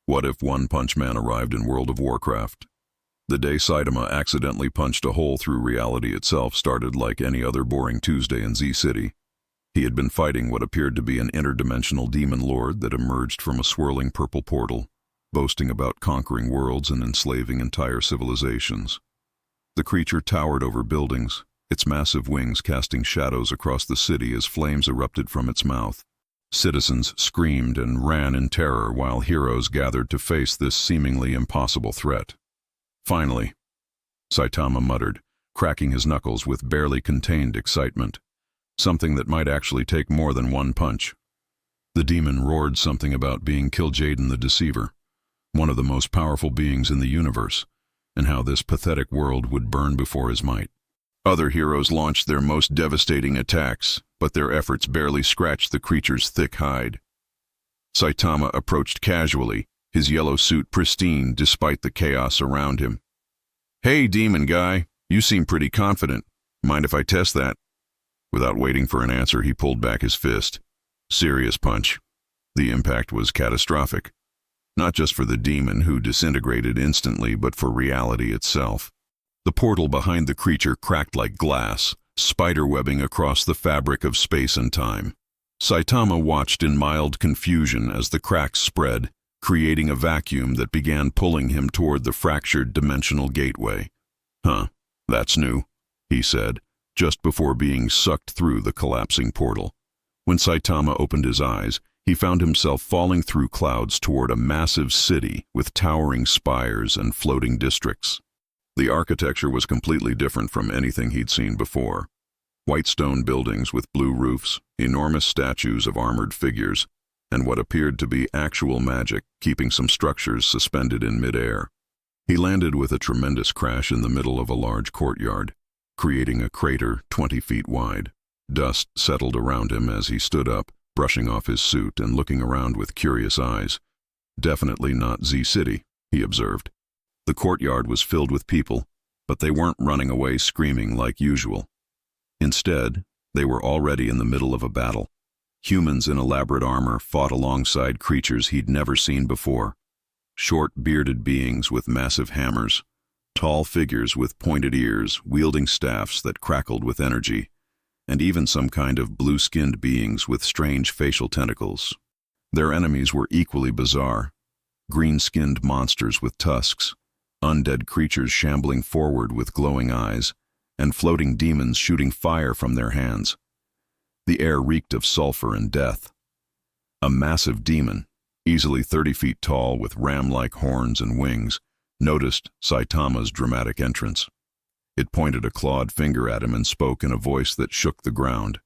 What if One Punch Man arrived in World of Warcraft? The day Saitama accidentally punched a hole through reality itself started like any other boring Tuesday in Z-City. He had been fighting what appeared to be an interdimensional demon lord that emerged from a swirling purple portal, boasting about conquering worlds and enslaving entire civilizations. The creature towered over buildings, its massive wings casting shadows across the city as flames erupted from its mouth. Citizens screamed and ran in terror while heroes gathered to face this seemingly impossible threat. Finally, Saitama muttered, cracking his knuckles with barely contained excitement. Something that might actually take more than one punch. The demon roared something about being Kil'jaeden the Deceiver, one of the most powerful beings in the universe, and how this pathetic world would burn before his might. Other heroes launched their most devastating attacks, but their efforts barely scratched the creature's thick hide. Saitama approached casually, his yellow suit pristine despite the chaos around him. "Hey, demon guy, you seem pretty confident. Mind if I test that?" Without waiting for an answer, he pulled back his fist. Serious punch. The impact was catastrophic. Not just for the demon, who disintegrated instantly, but for reality itself. The portal behind the creature cracked like glass, spiderwebbing across the fabric of space and time. Saitama watched in mild confusion as the cracks spread, creating a vacuum that began pulling him toward the fractured dimensional gateway. "Huh, that's new," he said, just before being sucked through the collapsing portal. When Saitama opened his eyes, he found himself falling through clouds toward a massive city with towering spires and floating districts. The architecture was completely different from anything he'd seen before. White stone buildings with blue roofs, enormous statues of armored figures, and what appeared to be actual magic keeping some structures suspended in midair. He landed with a tremendous crash in the middle of a large courtyard, creating a crater 20 feet wide. Dust settled around him as he stood up, brushing off his suit and looking around with curious eyes. Definitely not Z-City, he observed. The courtyard was filled with people, but they weren't running away screaming like usual. Instead, they were already in the middle of a battle. Humans in elaborate armor fought alongside creatures he'd never seen before. Short, bearded beings with massive hammers, tall figures with pointed ears wielding staffs that crackled with energy, and even some kind of blue-skinned beings with strange facial tentacles. Their enemies were equally bizarre. Green-skinned monsters with tusks, undead creatures shambling forward with glowing eyes, and floating demons shooting fire from their hands. The air reeked of sulfur and death. A massive demon, easily 30 feet tall with ram-like horns and wings, noticed Saitama's dramatic entrance. It pointed a clawed finger at him and spoke in a voice that shook the ground.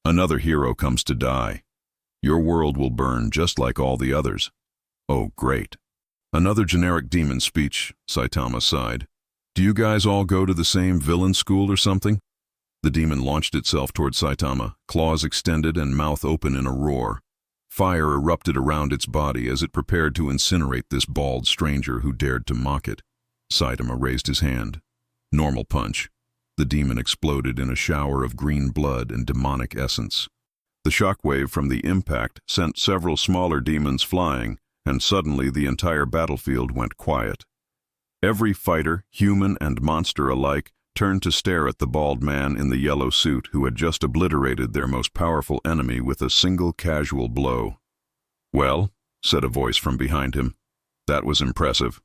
"Another hero comes to die. Your world will burn just like all the others." "Oh, great." "Another generic demon speech," Saitama sighed. "Do you guys all go to the same villain school or something?" The demon launched itself toward Saitama, claws extended and mouth open in a roar. Fire erupted around its body as it prepared to incinerate this bald stranger who dared to mock it. Saitama raised his hand. Normal punch. The demon exploded in a shower of green blood and demonic essence. The shockwave from the impact sent several smaller demons flying, and suddenly the entire battlefield went quiet. Every fighter, human and monster alike, turned to stare at the bald man in the yellow suit who had just obliterated their most powerful enemy with a single casual blow. "Well," said a voice from behind him. "That was impressive."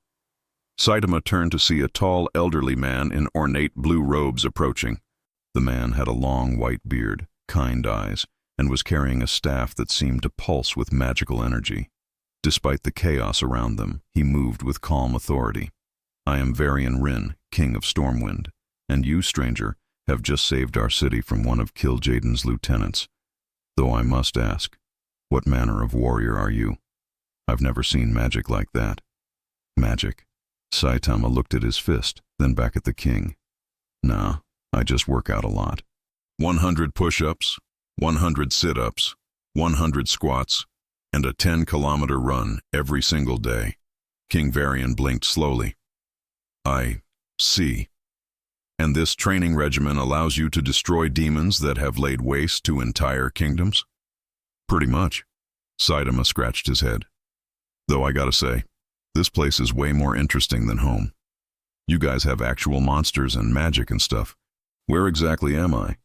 Saitama turned to see a tall, elderly man in ornate blue robes approaching. The man had a long white beard, kind eyes, and was carrying a staff that seemed to pulse with magical energy. Despite the chaos around them, he moved with calm authority. "I am Varian Rin, King of Stormwind, and you, stranger, have just saved our city from one of Kil'jaeden's lieutenants. Though I must ask, what manner of warrior are you? I've never seen magic like that." "Magic?" Saitama looked at his fist, then back at the king. "Nah, I just work out a lot. 100 push-ups, 100 sit-ups, 100 squats, and a 10-kilometer run every single day." King Varian blinked slowly. "I see. And this training regimen allows you to destroy demons that have laid waste to entire kingdoms?" "Pretty much." Saitama scratched his head. Though I gotta say, this place is way more interesting than home. You guys have actual monsters and magic and stuff. Where exactly am I?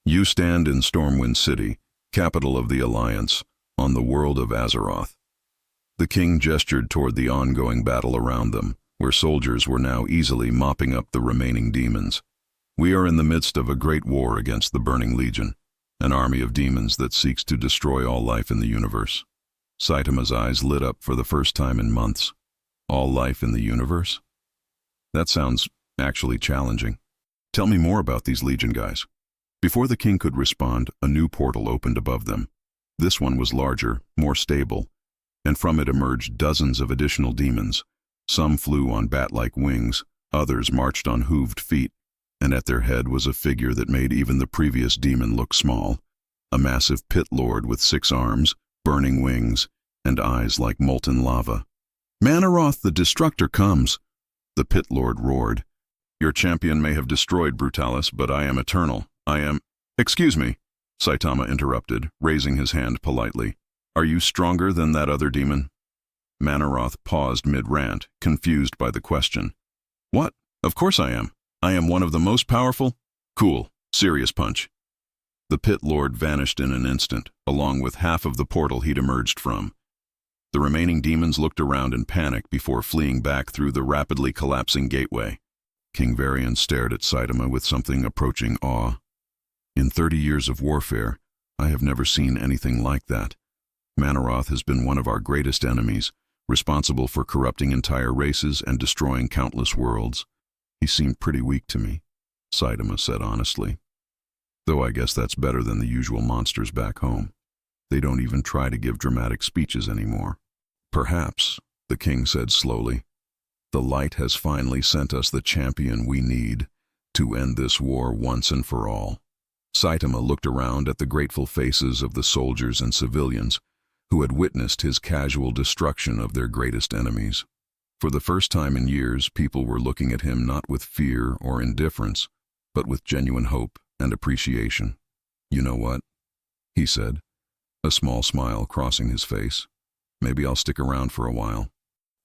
You stand in Stormwind City, capital of the Alliance, on the world of Azeroth. The king gestured toward the ongoing battle around them, where soldiers were now easily mopping up the remaining demons. We are in the midst of a great war against the Burning Legion, an army of demons that seeks to destroy all life in the universe. Saitama's eyes lit up for the first time in months. All life in the universe? That sounds actually challenging. Tell me more about these Legion guys. Before the king could respond, a new portal opened above them. This one was larger, more stable, and from it emerged dozens of additional demons. Some flew on bat-like wings, others marched on hooved feet, and at their head was a figure that made even the previous demon look small, a massive pit lord with 6 arms, burning wings, and eyes like molten lava. "Manaroth the Destructor comes," the pit lord roared. "Your champion may have destroyed Brutalis, but I am eternal. I am—" "Excuse me," Saitama interrupted, raising his hand politely. "Are you stronger than that other demon?" Manaroth paused mid-rant, confused by the question. "What? Of course I am. I am one of the most powerful—" "Cool. Serious punch." The pit lord vanished in an instant, along with half of the portal he'd emerged from. The remaining demons looked around in panic before fleeing back through the rapidly collapsing gateway. King Varian stared at Saitama with something approaching awe. "In 30 years of warfare, I have never seen anything like that. Manaroth has been one of our greatest enemies, responsible for corrupting entire races and destroying countless worlds. He seemed pretty weak to me," Saitama said honestly. "Though I guess that's better than the usual monsters back home. They don't even try to give dramatic speeches anymore." "Perhaps," the king said slowly, "the light has finally sent us the champion we need to end this war once and for all." Saitama looked around at the grateful faces of the soldiers and civilians who had witnessed his casual destruction of their greatest enemies. For the first time in years, people were looking at him not with fear or indifference, but with genuine hope and appreciation. "You know what?" he said, a small smile crossing his face. "Maybe I'll stick around for a while.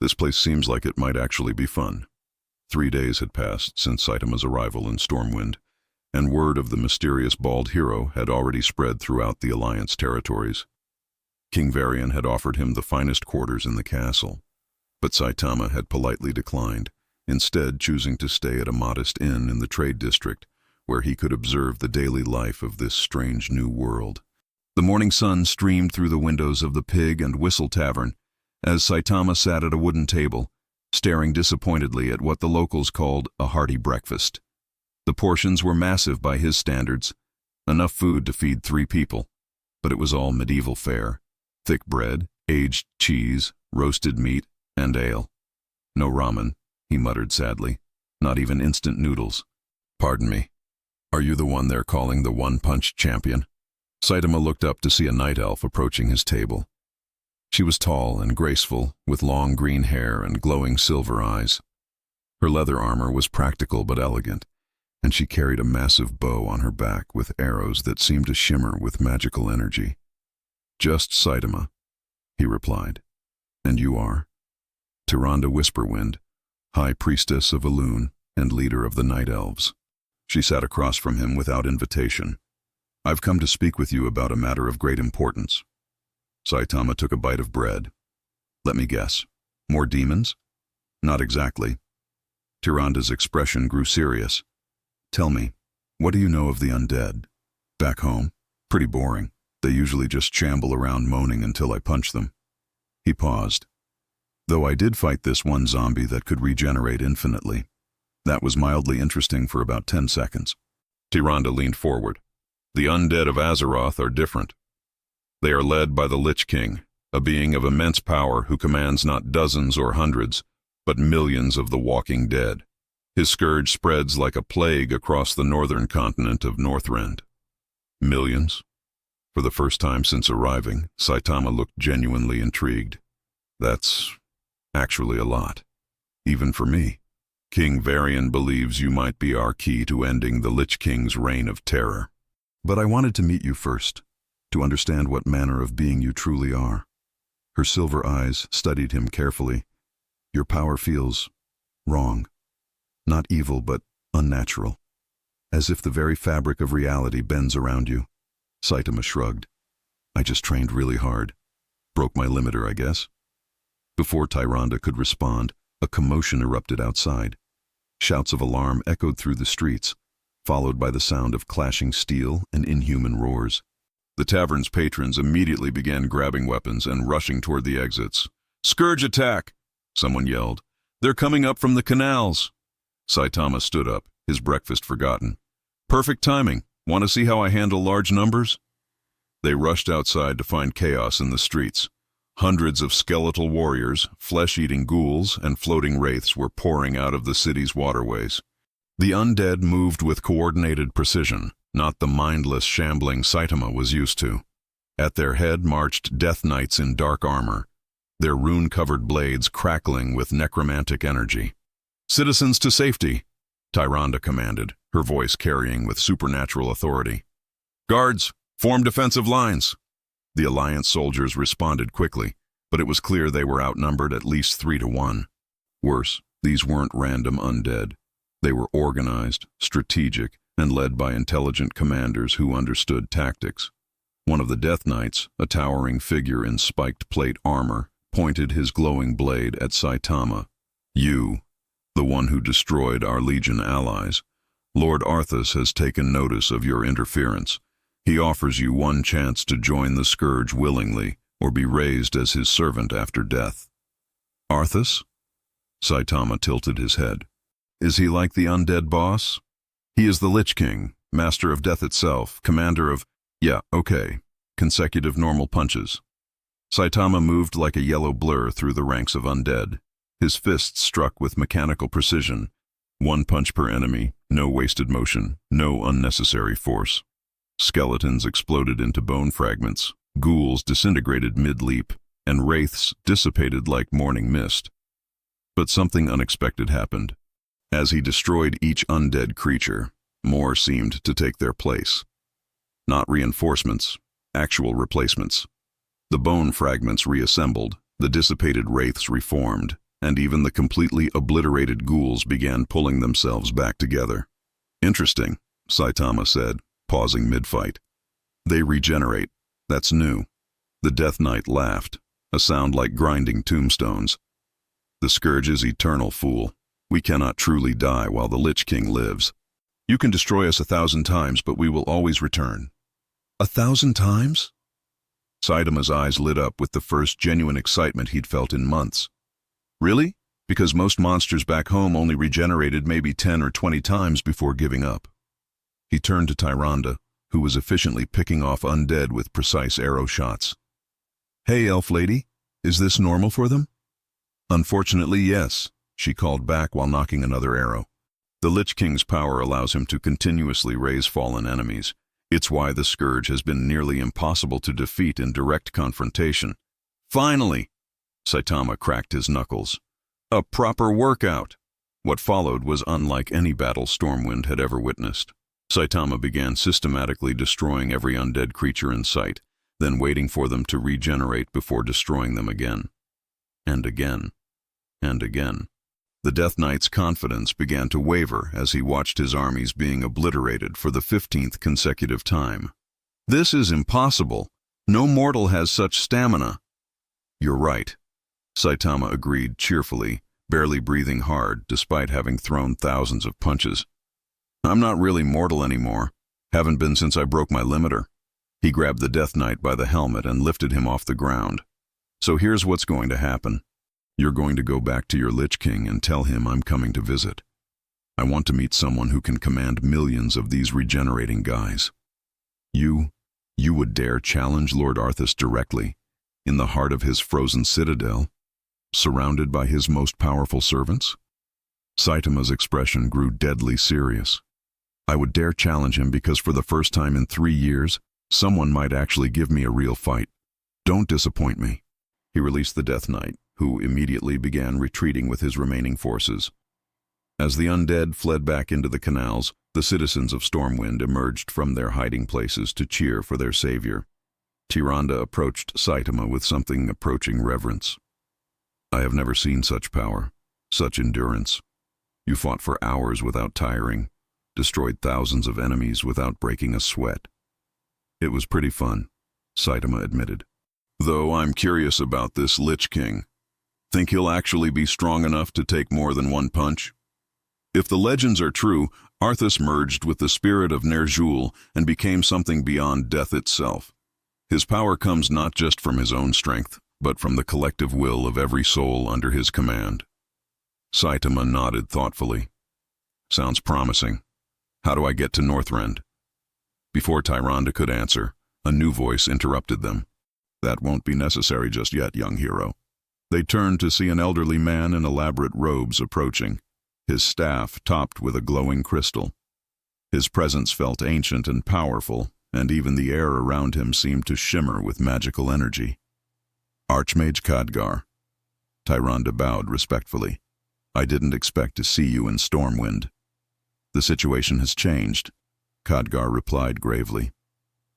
This place seems like it might actually be fun." 3 days had passed since Saitama's arrival in Stormwind, and word of the mysterious bald hero had already spread throughout the Alliance territories. King Varian had offered him the finest quarters in the castle, but Saitama had politely declined, instead choosing to stay at a modest inn in the trade district, where he could observe the daily life of this strange new world. The morning sun streamed through the windows of the Pig and Whistle Tavern as Saitama sat at a wooden table, staring disappointedly at what the locals called a hearty breakfast. The portions were massive by his standards, enough food to feed 3 people, but it was all medieval fare. Thick bread, aged cheese, roasted meat, and ale. "No ramen," he muttered sadly. "Not even instant noodles." "Pardon me. Are you the one they're calling the one-punch champion?" Saitama looked up to see a night elf approaching his table. She was tall and graceful, with long green hair and glowing silver eyes. Her leather armor was practical but elegant, and she carried a massive bow on her back with arrows that seemed to shimmer with magical energy. "Just Saitama," he replied. "And you are?" "Tyrande Whisperwind, High Priestess of Elune and leader of the Night Elves." She sat across from him without invitation. "I've come to speak with you about a matter of great importance." Saitama took a bite of bread. "Let me guess. More demons?" "Not exactly." Tyrande's expression grew serious. "Tell me, what do you know of the undead? Back home? Pretty boring. They usually just shamble around moaning until I punch them." He paused. "Though I did fight this one zombie that could regenerate infinitely. That was mildly interesting for about 10 seconds. Tyrande leaned forward. "The undead of Azeroth are different. They are led by the Lich King, a being of immense power who commands not dozens or hundreds, but millions of the walking dead. His scourge spreads like a plague across the northern continent of Northrend." "Millions?" For the first time since arriving, Saitama looked genuinely intrigued. "That's actually a lot, even for me. King Varian believes you might be our key to ending the Lich King's reign of terror. But I wanted to meet you first, to understand what manner of being you truly are." Her silver eyes studied him carefully. Your power feels wrong. Not evil, but unnatural. As if the very fabric of reality bends around you. Saitama shrugged. I just trained really hard. Broke my limiter, I guess. Before Tyrande could respond, a commotion erupted outside. Shouts of alarm echoed through the streets, followed by the sound of clashing steel and inhuman roars. The tavern's patrons immediately began grabbing weapons and rushing toward the exits. "Scourge attack!" someone yelled. "They're coming up from the canals!" Saitama stood up, his breakfast forgotten. "Perfect timing. Want to see how I handle large numbers?" They rushed outside to find chaos in the streets. Hundreds of skeletal warriors, flesh-eating ghouls, and floating wraiths were pouring out of the city's waterways. The undead moved with coordinated precision, not the mindless shambling Saitama was used to. At their head marched death knights in dark armor, their rune-covered blades crackling with necromantic energy. "Citizens to safety," Tyrande commanded, her voice carrying with supernatural authority. "Guards, form defensive lines." The Alliance soldiers responded quickly, but it was clear they were outnumbered at least 3-1. Worse, these weren't random undead. They were organized, strategic, and led by intelligent commanders who understood tactics. One of the Death Knights, a towering figure in spiked plate armor, pointed his glowing blade at Saitama. "You, the one who destroyed our Legion allies. Lord Arthas has taken notice of your interference. He offers you one chance to join the Scourge willingly, or be raised as his servant after death." "Arthas?" Saitama tilted his head. "Is he like the undead boss?" "He is the Lich King, master of death itself, commander of—" "Yeah, okay. Consecutive normal punches." Saitama moved like a yellow blur through the ranks of undead. His fists struck with mechanical precision. One punch per enemy, no wasted motion, no unnecessary force. Skeletons exploded into bone fragments, ghouls disintegrated mid-leap, and wraiths dissipated like morning mist. But something unexpected happened. As he destroyed each undead creature, more seemed to take their place. Not reinforcements, actual replacements. The bone fragments reassembled, the dissipated wraiths reformed, and even the completely obliterated ghouls began pulling themselves back together. "Interesting," Saitama said, pausing mid-fight. "They regenerate. That's new." The Death Knight laughed, a sound like grinding tombstones. "The Scourge is eternal, fool. We cannot truly die while the Lich King lives. You can destroy us 1,000 times, but we will always return." 1,000 times? Saitama's eyes lit up with the first genuine excitement he'd felt in months. "Really? Because most monsters back home only regenerated maybe 10 or 20 times before giving up." He turned to Tyrande, who was efficiently picking off undead with precise arrow shots. "Hey, elf lady, is this normal for them?" "Unfortunately, yes," she called back while knocking another arrow. "The Lich King's power allows him to continuously raise fallen enemies. It's why the Scourge has been nearly impossible to defeat in direct confrontation." "Finally!" Saitama cracked his knuckles. "A proper workout!" What followed was unlike any battle Stormwind had ever witnessed. Saitama began systematically destroying every undead creature in sight, then waiting for them to regenerate before destroying them again. And again. And again. The Death Knight's confidence began to waver as he watched his armies being obliterated for the 15th consecutive time. "This is impossible. No mortal has such stamina." "You're right," Saitama agreed cheerfully, barely breathing hard despite having thrown thousands of punches. "I'm not really mortal anymore. Haven't been since I broke my limiter." He grabbed the Death Knight by the helmet and lifted him off the ground. "So here's what's going to happen. You're going to go back to your Lich King and tell him I'm coming to visit. I want to meet someone who can command millions of these regenerating guys." You would dare challenge Lord Arthas directly, in the heart of his frozen citadel, surrounded by his most powerful servants?" Saitama's expression grew deadly serious. "I would dare challenge him because for the first time in 3 years, someone might actually give me a real fight. Don't disappoint me." He released the Death Knight, who immediately began retreating with his remaining forces. As the undead fled back into the canals, the citizens of Stormwind emerged from their hiding places to cheer for their savior. Tyrande approached Saitama with something approaching reverence. I have never seen such power, such endurance. You fought for hours without tiring, destroyed thousands of enemies without breaking a sweat. It was pretty fun, Saitama admitted. Though I'm curious about this Lich King. Think he'll actually be strong enough to take more than one punch? If the legends are true, Arthas merged with the spirit of Ner'zhul and became something beyond death itself. His power comes not just from his own strength, but from the collective will of every soul under his command. Saitama nodded thoughtfully. Sounds promising. How do I get to Northrend? Before Tyrande could answer, a new voice interrupted them. That won't be necessary just yet, young hero. They turned to see an elderly man in elaborate robes approaching, his staff topped with a glowing crystal. His presence felt ancient and powerful, and even the air around him seemed to shimmer with magical energy. Archmage Khadgar. Tyrande bowed respectfully. I didn't expect to see you in Stormwind. The situation has changed, Khadgar replied gravely.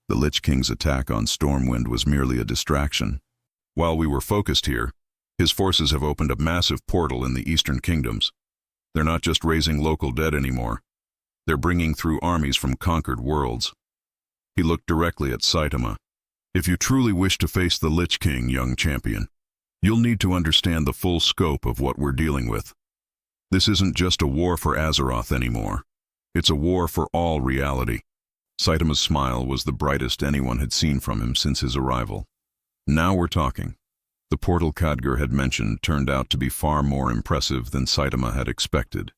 The Lich King's attack on Stormwind was merely a distraction. While we were focused here, his forces have opened a massive portal in the Eastern Kingdoms. They're not just raising local dead anymore. They're bringing through armies from conquered worlds. He looked directly at Saitama. If you truly wish to face the Lich King, young champion, you'll need to understand the full scope of what we're dealing with. This isn't just a war for Azeroth anymore. It's a war for all reality. Saitama's smile was the brightest anyone had seen from him since his arrival. Now we're talking. The portal Khadgar had mentioned turned out to be far more impressive than Saitama had expected.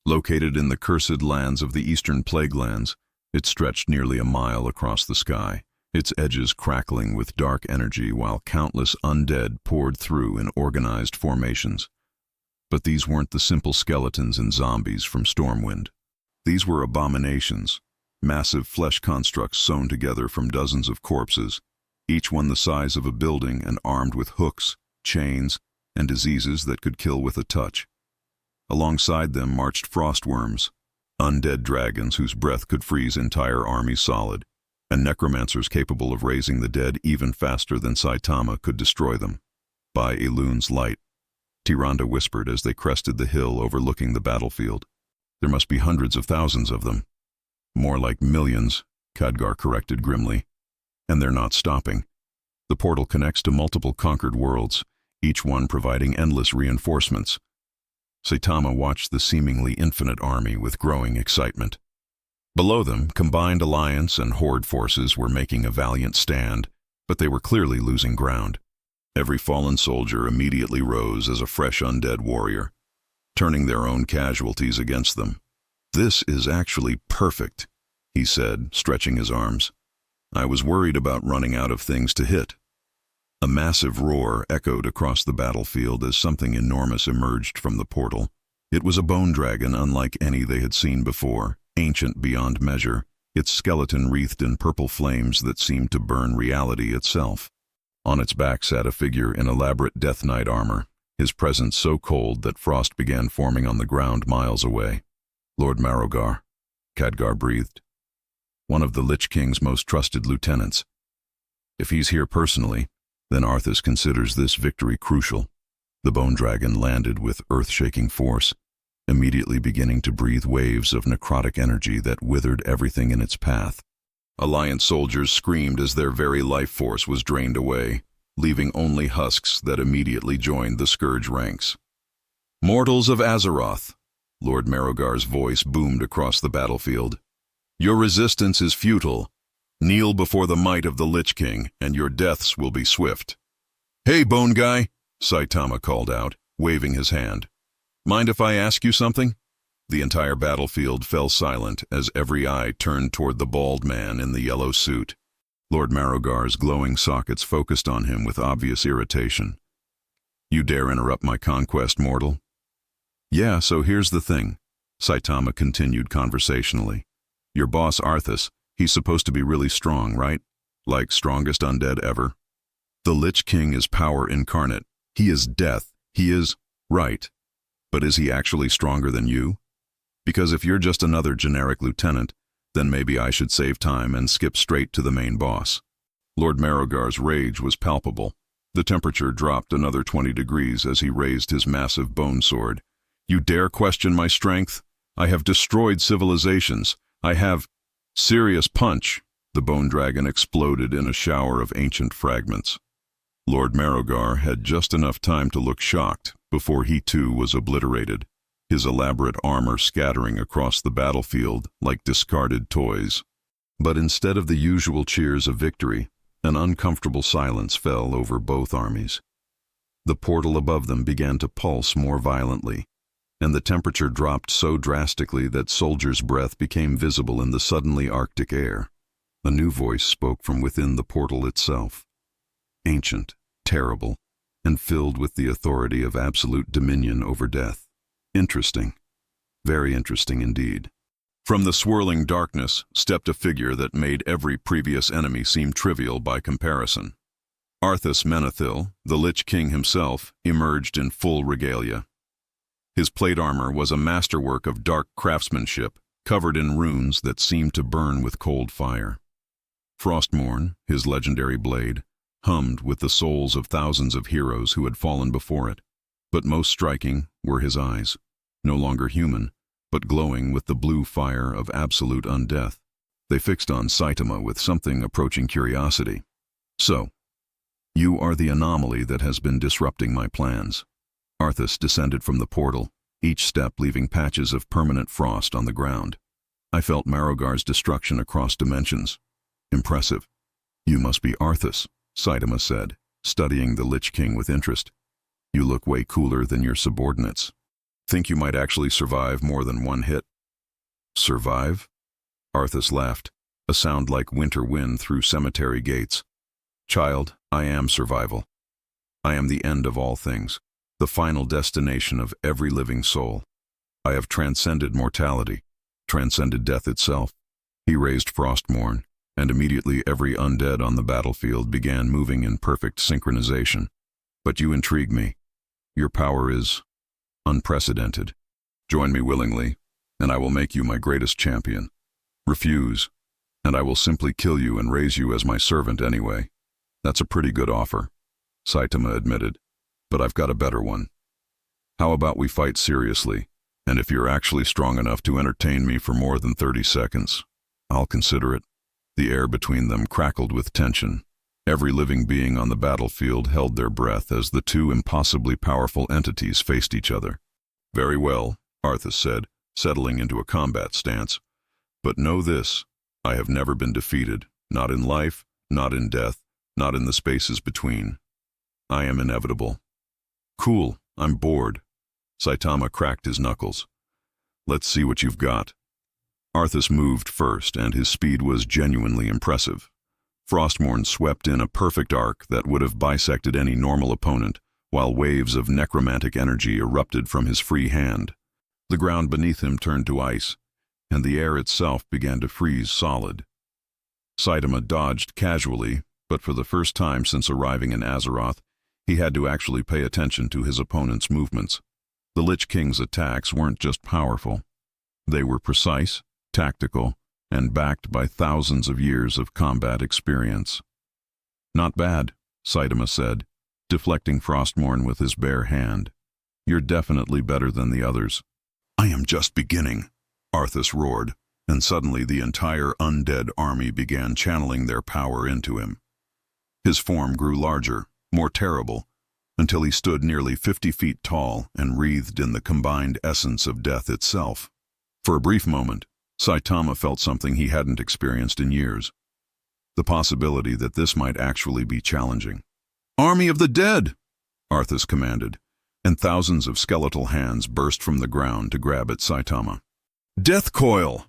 Located in the cursed lands of the Eastern Plaguelands, it stretched nearly a mile across the sky, its edges crackling with dark energy while countless undead poured through in organized formations. But these weren't the simple skeletons and zombies from Stormwind. These were abominations, massive flesh constructs sewn together from dozens of corpses, each one the size of a building and armed with hooks, chains, and diseases that could kill with a touch. Alongside them marched frostworms, undead dragons whose breath could freeze entire armies solid, and necromancers capable of raising the dead even faster than Saitama could destroy them. By Elun's light, Tyrande whispered as they crested the hill overlooking the battlefield. There must be hundreds of thousands of them. More like millions, Khadgar corrected grimly. And they're not stopping. The portal connects to multiple conquered worlds, each one providing endless reinforcements. Saitama watched the seemingly infinite army with growing excitement. Below them, combined alliance and horde forces were making a valiant stand, but they were clearly losing ground. Every fallen soldier immediately rose as a fresh undead warrior, turning their own casualties against them. This is actually perfect, he said, stretching his arms. I was worried about running out of things to hit. A massive roar echoed across the battlefield as something enormous emerged from the portal. It was a bone dragon unlike any they had seen before, ancient beyond measure, its skeleton wreathed in purple flames that seemed to burn reality itself. On its back sat a figure in elaborate Death Knight armor, his presence so cold that frost began forming on the ground miles away. Lord Marrowgar, Khadgar breathed. One of the Lich King's most trusted lieutenants. If he's here personally, then Arthas considers this victory crucial. The bone dragon landed with earth-shaking force, immediately beginning to breathe waves of necrotic energy that withered everything in its path. Alliance soldiers screamed as their very life force was drained away, leaving only husks that immediately joined the Scourge ranks. Mortals of Azeroth, Lord Marrowgar's voice boomed across the battlefield. Your resistance is futile. Kneel before the might of the Lich King, and your deaths will be swift. Hey, bone guy, Saitama called out, waving his hand. Mind if I ask you something? The entire battlefield fell silent as every eye turned toward the bald man in the yellow suit. Lord Marrowgar's glowing sockets focused on him with obvious irritation. You dare interrupt my conquest, mortal? Yeah, so here's the thing, Saitama continued conversationally. Your boss Arthas, he's supposed to be really strong, right? Like strongest undead ever. The Lich King is power incarnate. He is death. He is right. But is he actually stronger than you? Because if you're just another generic lieutenant, then maybe I should save time and skip straight to the main boss. Lord Marogar's rage was palpable. The temperature dropped another 20 degrees as he raised his massive bone sword. "You dare question my strength? I have destroyed civilizations. I have—" "Serious punch!" The bone dragon exploded in a shower of ancient fragments. Lord Marogar had just enough time to look shocked before he too was obliterated, his elaborate armor scattering across the battlefield like discarded toys. But instead of the usual cheers of victory, an uncomfortable silence fell over both armies. The portal above them began to pulse more violently, and the temperature dropped so drastically that soldiers' breath became visible in the suddenly Arctic air. A new voice spoke from within the portal itself, ancient, terrible, and filled with the authority of absolute dominion over death. Interesting. Very interesting indeed. From the swirling darkness stepped a figure that made every previous enemy seem trivial by comparison. Arthas Menethil, the Lich King himself, emerged in full regalia. His plate armor was a masterwork of dark craftsmanship, covered in runes that seemed to burn with cold fire. Frostmourne, his legendary blade, hummed with the souls of thousands of heroes who had fallen before it. But most striking were his eyes, no longer human, but glowing with the blue fire of absolute undeath. They fixed on Saitama with something approaching curiosity. "So, you are the anomaly that has been disrupting my plans." Arthas descended from the portal, each step leaving patches of permanent frost on the ground. "I felt Marogar's destruction across dimensions. Impressive." "You must be Arthas," Saitama said, studying the Lich King with interest. "You look way cooler than your subordinates. Think you might actually survive more than one hit?" "Survive?" Arthas laughed, a sound like winter wind through cemetery gates. "Child, I am survival. I am the end of all things, the final destination of every living soul. I have transcended mortality, transcended death itself." He raised Frostmourne, and immediately every undead on the battlefield began moving in perfect synchronization. "But you intrigue me. Your power is unprecedented. Join me willingly, and I will make you my greatest champion. Refuse, and I will simply kill you and raise you as my servant anyway." "That's a pretty good offer," Saitama admitted, "but I've got a better one. How about we fight seriously, and if you're actually strong enough to entertain me for more than 30 seconds, I'll consider it." The air between them crackled with tension. Every living being on the battlefield held their breath as the two impossibly powerful entities faced each other. "Very well," Arthas said, settling into a combat stance. "But know this, I have never been defeated, not in life, not in death, not in the spaces between. I am inevitable." "Cool, I'm bored." Saitama cracked his knuckles. "Let's see what you've got." Arthas moved first, and his speed was genuinely impressive. Frostmourne swept in a perfect arc that would have bisected any normal opponent, while waves of necromantic energy erupted from his free hand. The ground beneath him turned to ice, and the air itself began to freeze solid. Saitama dodged casually, but for the first time since arriving in Azeroth, he had to actually pay attention to his opponent's movements. The Lich King's attacks weren't just powerful. They were precise, tactical, and backed by thousands of years of combat experience. "Not bad," Saitama said, deflecting Frostmourne with his bare hand. "You're definitely better than the others." "I am just beginning," Arthas roared, and suddenly the entire undead army began channeling their power into him. His form grew larger, more terrible, until he stood nearly 50 feet tall and wreathed in the combined essence of death itself. For a brief moment, Saitama felt something he hadn't experienced in years. The possibility that this might actually be challenging. "Army of the dead!" Arthas commanded, and thousands of skeletal hands burst from the ground to grab at Saitama. "Death coil!"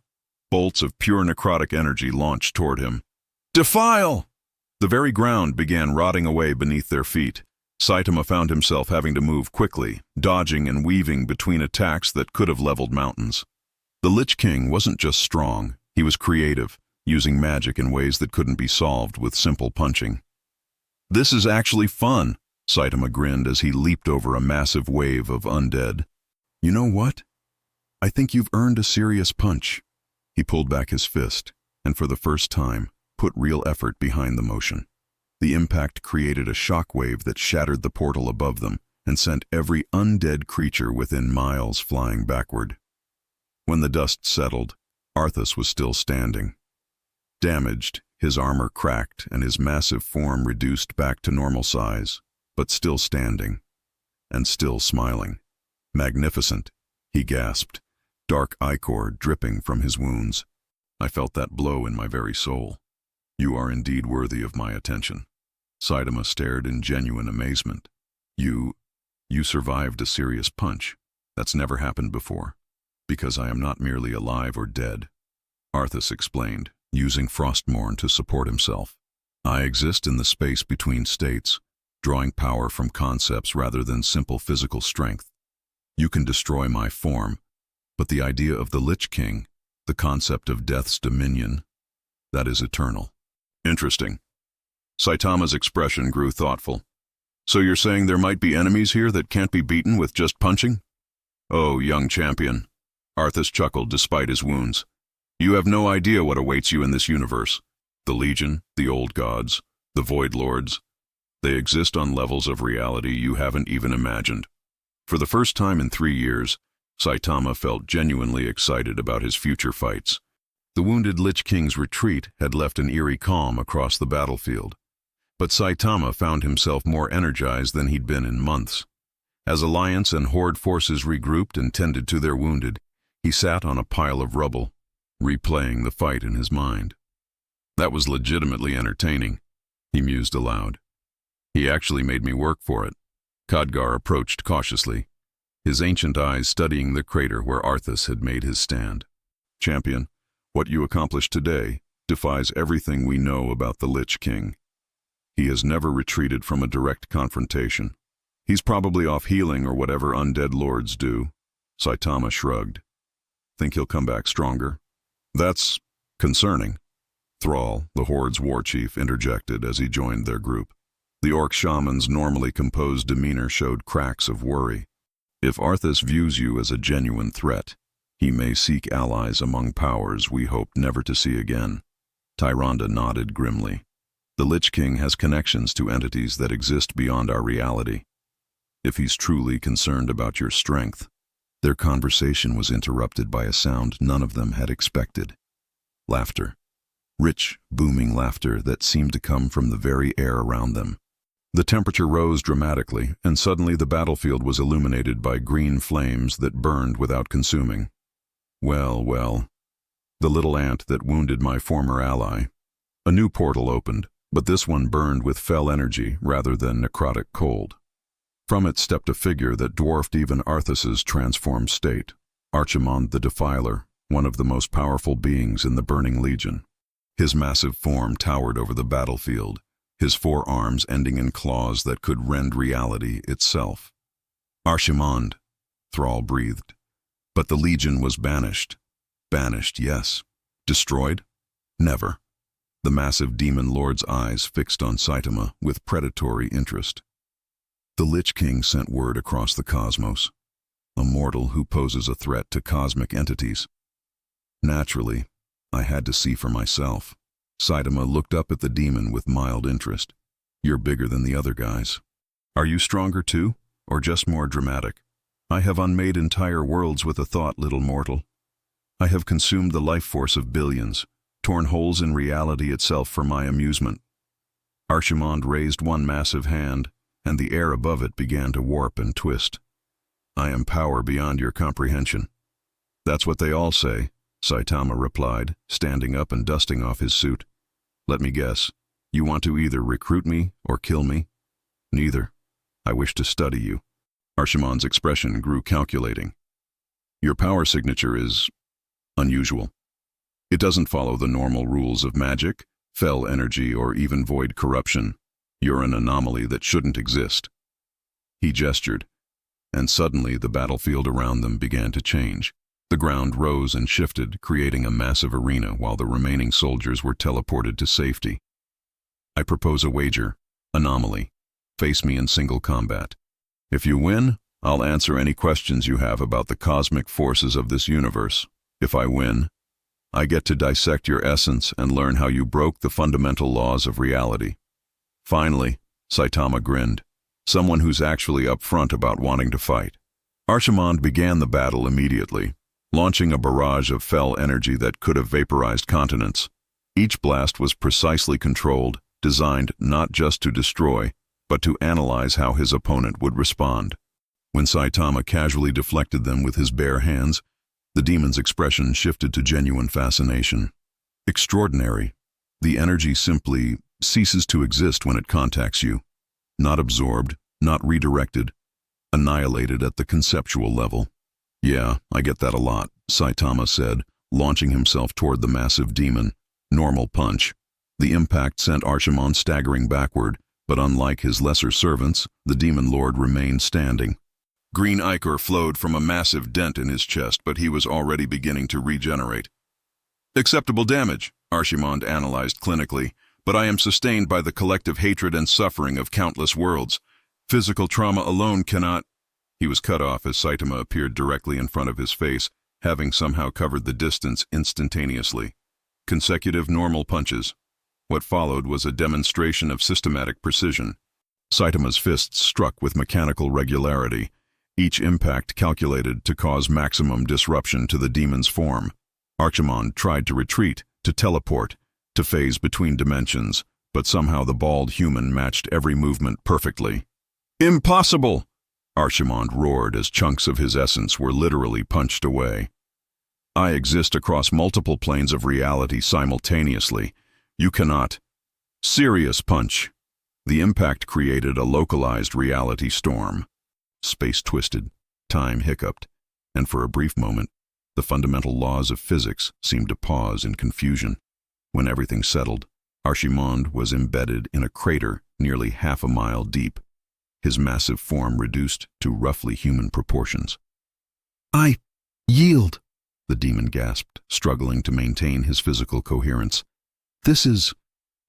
Bolts of pure necrotic energy launched toward him. "Defile!" The very ground began rotting away beneath their feet. Saitama found himself having to move quickly, dodging and weaving between attacks that could have leveled mountains. The Lich King wasn't just strong, he was creative, using magic in ways that couldn't be solved with simple punching. "This is actually fun," Saitama grinned as he leaped over a massive wave of undead. "You know what? I think you've earned a serious punch." He pulled back his fist, and for the first time, put real effort behind the motion. The impact created a shockwave that shattered the portal above them and sent every undead creature within miles flying backward. When the dust settled, Arthas was still standing. Damaged, his armor cracked and his massive form reduced back to normal size, but still standing, and still smiling. "Magnificent," he gasped, dark ichor dripping from his wounds. I felt that blow in my very soul. "You are indeed worthy of my attention." Saitama stared in genuine amazement. You survived a serious punch. That's never happened before. Because I am not merely alive or dead," Arthas explained, using Frostmourne to support himself. "I exist in the space between states, drawing power from concepts rather than simple physical strength. You can destroy my form, but the idea of the Lich King, the concept of death's dominion, that is eternal." "Interesting." Saitama's expression grew thoughtful. "So you're saying there might be enemies here that can't be beaten with just punching?" "Oh, young champion," Arthas chuckled despite his wounds. "You have no idea what awaits you in this universe. The Legion, the Old Gods, the Void Lords, they exist on levels of reality you haven't even imagined." For the first time in 3 years, Saitama felt genuinely excited about his future fights. The wounded Lich King's retreat had left an eerie calm across the battlefield. But Saitama found himself more energized than he'd been in months. As Alliance and Horde forces regrouped and tended to their wounded, he sat on a pile of rubble, replaying the fight in his mind. "That was legitimately entertaining," he mused aloud. "He actually made me work for it." Khadgar approached cautiously, his ancient eyes studying the crater where Arthas had made his stand. "Champion, what you accomplished today defies everything we know about the Lich King. He has never retreated from a direct confrontation. He's probably off healing or whatever undead lords do." Saitama shrugged. "Think he'll come back stronger?" "That's concerning." Thrall, the Horde's war chief, interjected as he joined their group. The Orc shaman's normally composed demeanor showed cracks of worry. "If Arthas views you as a genuine threat, he may seek allies among powers we hope never to see again." Tyrande nodded grimly. "The Lich King has connections to entities that exist beyond our reality. If he's truly concerned about your strength." Their conversation was interrupted by a sound none of them had expected. Laughter. Rich, booming laughter that seemed to come from the very air around them. The temperature rose dramatically, and suddenly the battlefield was illuminated by green flames that burned without consuming. Well, the little ant that wounded my former ally. A new portal opened, but this one burned with fell energy rather than necrotic cold. From it stepped a figure that dwarfed even Arthas's transformed state, Archimond the Defiler, one of the most powerful beings in the Burning Legion. His massive form towered over the battlefield, his 4 arms ending in claws that could rend reality itself. "Archimond," Thrall breathed. But the Legion was banished. Banished, yes. Destroyed? Never. The massive demon lord's eyes fixed on Saitama with predatory interest. "The Lich King sent word across the cosmos. A mortal who poses a threat to cosmic entities. Naturally, I had to see for myself." Saitama looked up at the demon with mild interest. "You're bigger than the other guys. Are you stronger too, or just more dramatic?" "I have unmade entire worlds with a thought, little mortal. I have consumed the life force of billions, torn holes in reality itself for my amusement." Archimond raised one massive hand, and the air above it began to warp and twist. "I am power beyond your comprehension." "That's what they all say," Saitama replied, standing up and dusting off his suit. "Let me guess, you want to either recruit me or kill me?" "Neither. I wish to study you." Archimond's expression grew calculating. "Your power signature is unusual. It doesn't follow the normal rules of magic, fell energy, or even void corruption. You're an anomaly that shouldn't exist." He gestured, and suddenly the battlefield around them began to change. The ground rose and shifted, creating a massive arena while the remaining soldiers were teleported to safety. "I propose a wager. Anomaly. Face me in single combat. If you win, I'll answer any questions you have about the cosmic forces of this universe. If I win, I get to dissect your essence and learn how you broke the fundamental laws of reality." Finally, Saitama grinned. Someone who's actually upfront about wanting to fight. Archimonde began the battle immediately, launching a barrage of fell energy that could have vaporized continents. Each blast was precisely controlled, designed not just to destroy, but to analyze how his opponent would respond. When Saitama casually deflected them with his bare hands, the demon's expression shifted to genuine fascination. Extraordinary. The energy simply ceases to exist when it contacts you. Not absorbed, not redirected, annihilated at the conceptual level. Yeah, I get that a lot, Saitama said, launching himself toward the massive demon. Normal punch. The impact sent Archimonde staggering backward, but unlike his lesser servants, the demon lord remained standing. Green ichor flowed from a massive dent in his chest, but he was already beginning to regenerate. Acceptable damage, Archimonde analyzed clinically, but I am sustained by the collective hatred and suffering of countless worlds. Physical trauma alone cannot... He was cut off as Saitama appeared directly in front of his face, having somehow covered the distance instantaneously. Consecutive normal punches. What followed was a demonstration of systematic precision. Saitama's fists struck with mechanical regularity, each impact calculated to cause maximum disruption to the demon's form. Archimonde tried to retreat, to teleport, to phase between dimensions, but somehow the bald human matched every movement perfectly. Impossible! Archimonde roared as chunks of his essence were literally punched away. I exist across multiple planes of reality simultaneously. You cannot. Serious punch. The impact created a localized reality storm. Space twisted, time hiccuped, and for a brief moment, the fundamental laws of physics seemed to pause in confusion. When everything settled, Archimonde was embedded in a crater nearly half a mile deep, his massive form reduced to roughly human proportions. I yield, the demon gasped, struggling to maintain his physical coherence. This is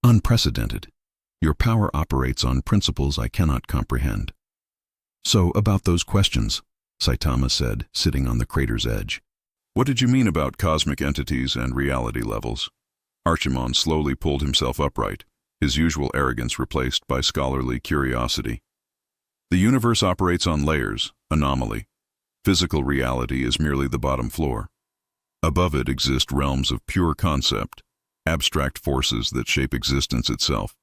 unprecedented. Your power operates on principles I cannot comprehend. So, about those questions, Saitama said, sitting on the crater's edge. What did you mean about cosmic entities and reality levels? Archimonde slowly pulled himself upright, his usual arrogance replaced by scholarly curiosity. The universe operates on layers, anomaly. Physical reality is merely the bottom floor. Above it exist realms of pure concept, abstract forces that shape existence itself.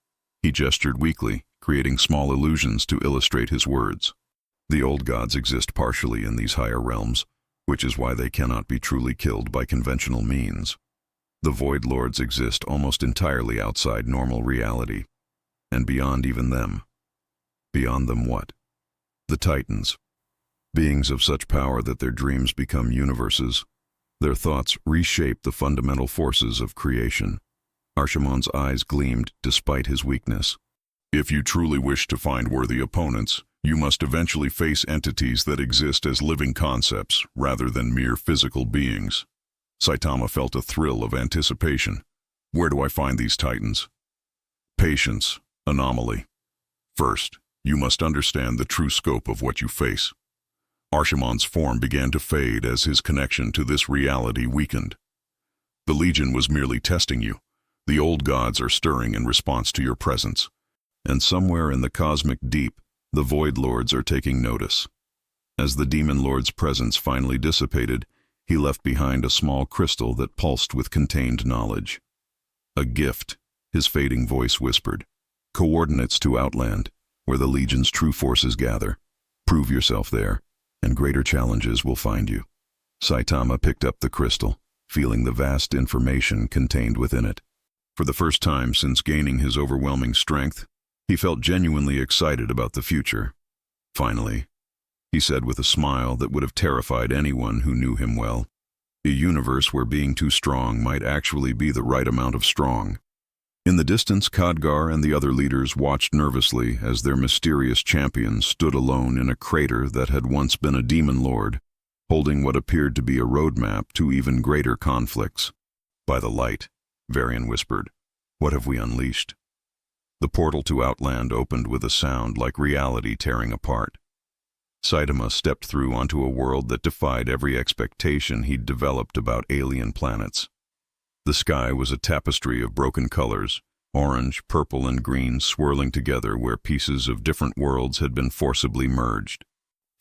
He gestured weakly, creating small illusions to illustrate his words. The old gods exist partially in these higher realms, which is why they cannot be truly killed by conventional means. The Void Lords exist almost entirely outside normal reality, and beyond even them. Beyond them what? The Titans. Beings of such power that their dreams become universes. Their thoughts reshape the fundamental forces of creation. Archimonde's eyes gleamed despite his weakness. If you truly wish to find worthy opponents, you must eventually face entities that exist as living concepts rather than mere physical beings. Saitama felt a thrill of anticipation. Where do I find these Titans? Patience, anomaly. First, you must understand the true scope of what you face. Archimonde's form began to fade as his connection to this reality weakened. The Legion was merely testing you. The old gods are stirring in response to your presence. And somewhere in the cosmic deep, the Void Lords are taking notice. As the Demon Lord's presence finally dissipated, he left behind a small crystal that pulsed with contained knowledge. A gift, his fading voice whispered. Coordinates to Outland, where the Legion's true forces gather. Prove yourself there, and greater challenges will find you. Saitama picked up the crystal, feeling the vast information contained within it. For the first time since gaining his overwhelming strength, he felt genuinely excited about the future. Finally, he said with a smile that would have terrified anyone who knew him well, a universe where being too strong might actually be the right amount of strong. In the distance, Khadgar and the other leaders watched nervously as their mysterious champion stood alone in a crater that had once been a demon lord, holding what appeared to be a roadmap to even greater conflicts. By the light, Varian whispered, what have we unleashed? The portal to Outland opened with a sound like reality tearing apart. Saitama stepped through onto a world that defied every expectation he'd developed about alien planets. The sky was a tapestry of broken colors, orange, purple, and green swirling together where pieces of different worlds had been forcibly merged.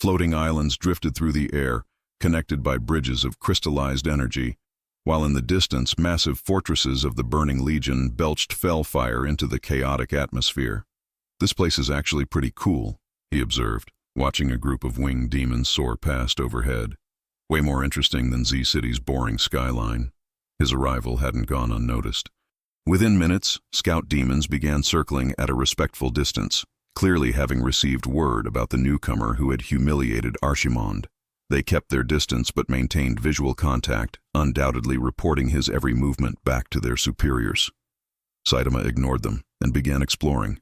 Floating islands drifted through the air, connected by bridges of crystallized energy, while in the distance massive fortresses of the Burning Legion belched fellfire into the chaotic atmosphere. "This place is actually pretty cool," he observed, watching a group of winged demons soar past overhead. Way more interesting than Z-City's boring skyline. His arrival hadn't gone unnoticed. Within minutes, scout demons began circling at a respectful distance, clearly having received word about the newcomer who had humiliated Archimond. They kept their distance but maintained visual contact, undoubtedly reporting his every movement back to their superiors. Saitama ignored them and began exploring.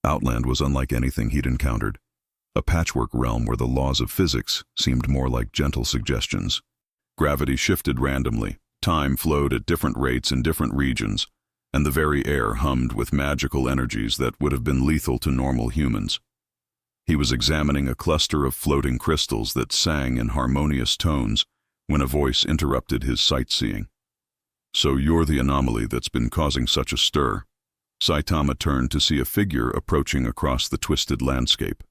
Outland was unlike anything he'd encountered. A patchwork realm where the laws of physics seemed more like gentle suggestions. Gravity shifted randomly, time flowed at different rates in different regions, and the very air hummed with magical energies that would have been lethal to normal humans. He was examining a cluster of floating crystals that sang in harmonious tones when a voice interrupted his sightseeing. "So you're the anomaly that's been causing such a stir." Saitama turned to see a figure approaching across the twisted landscape.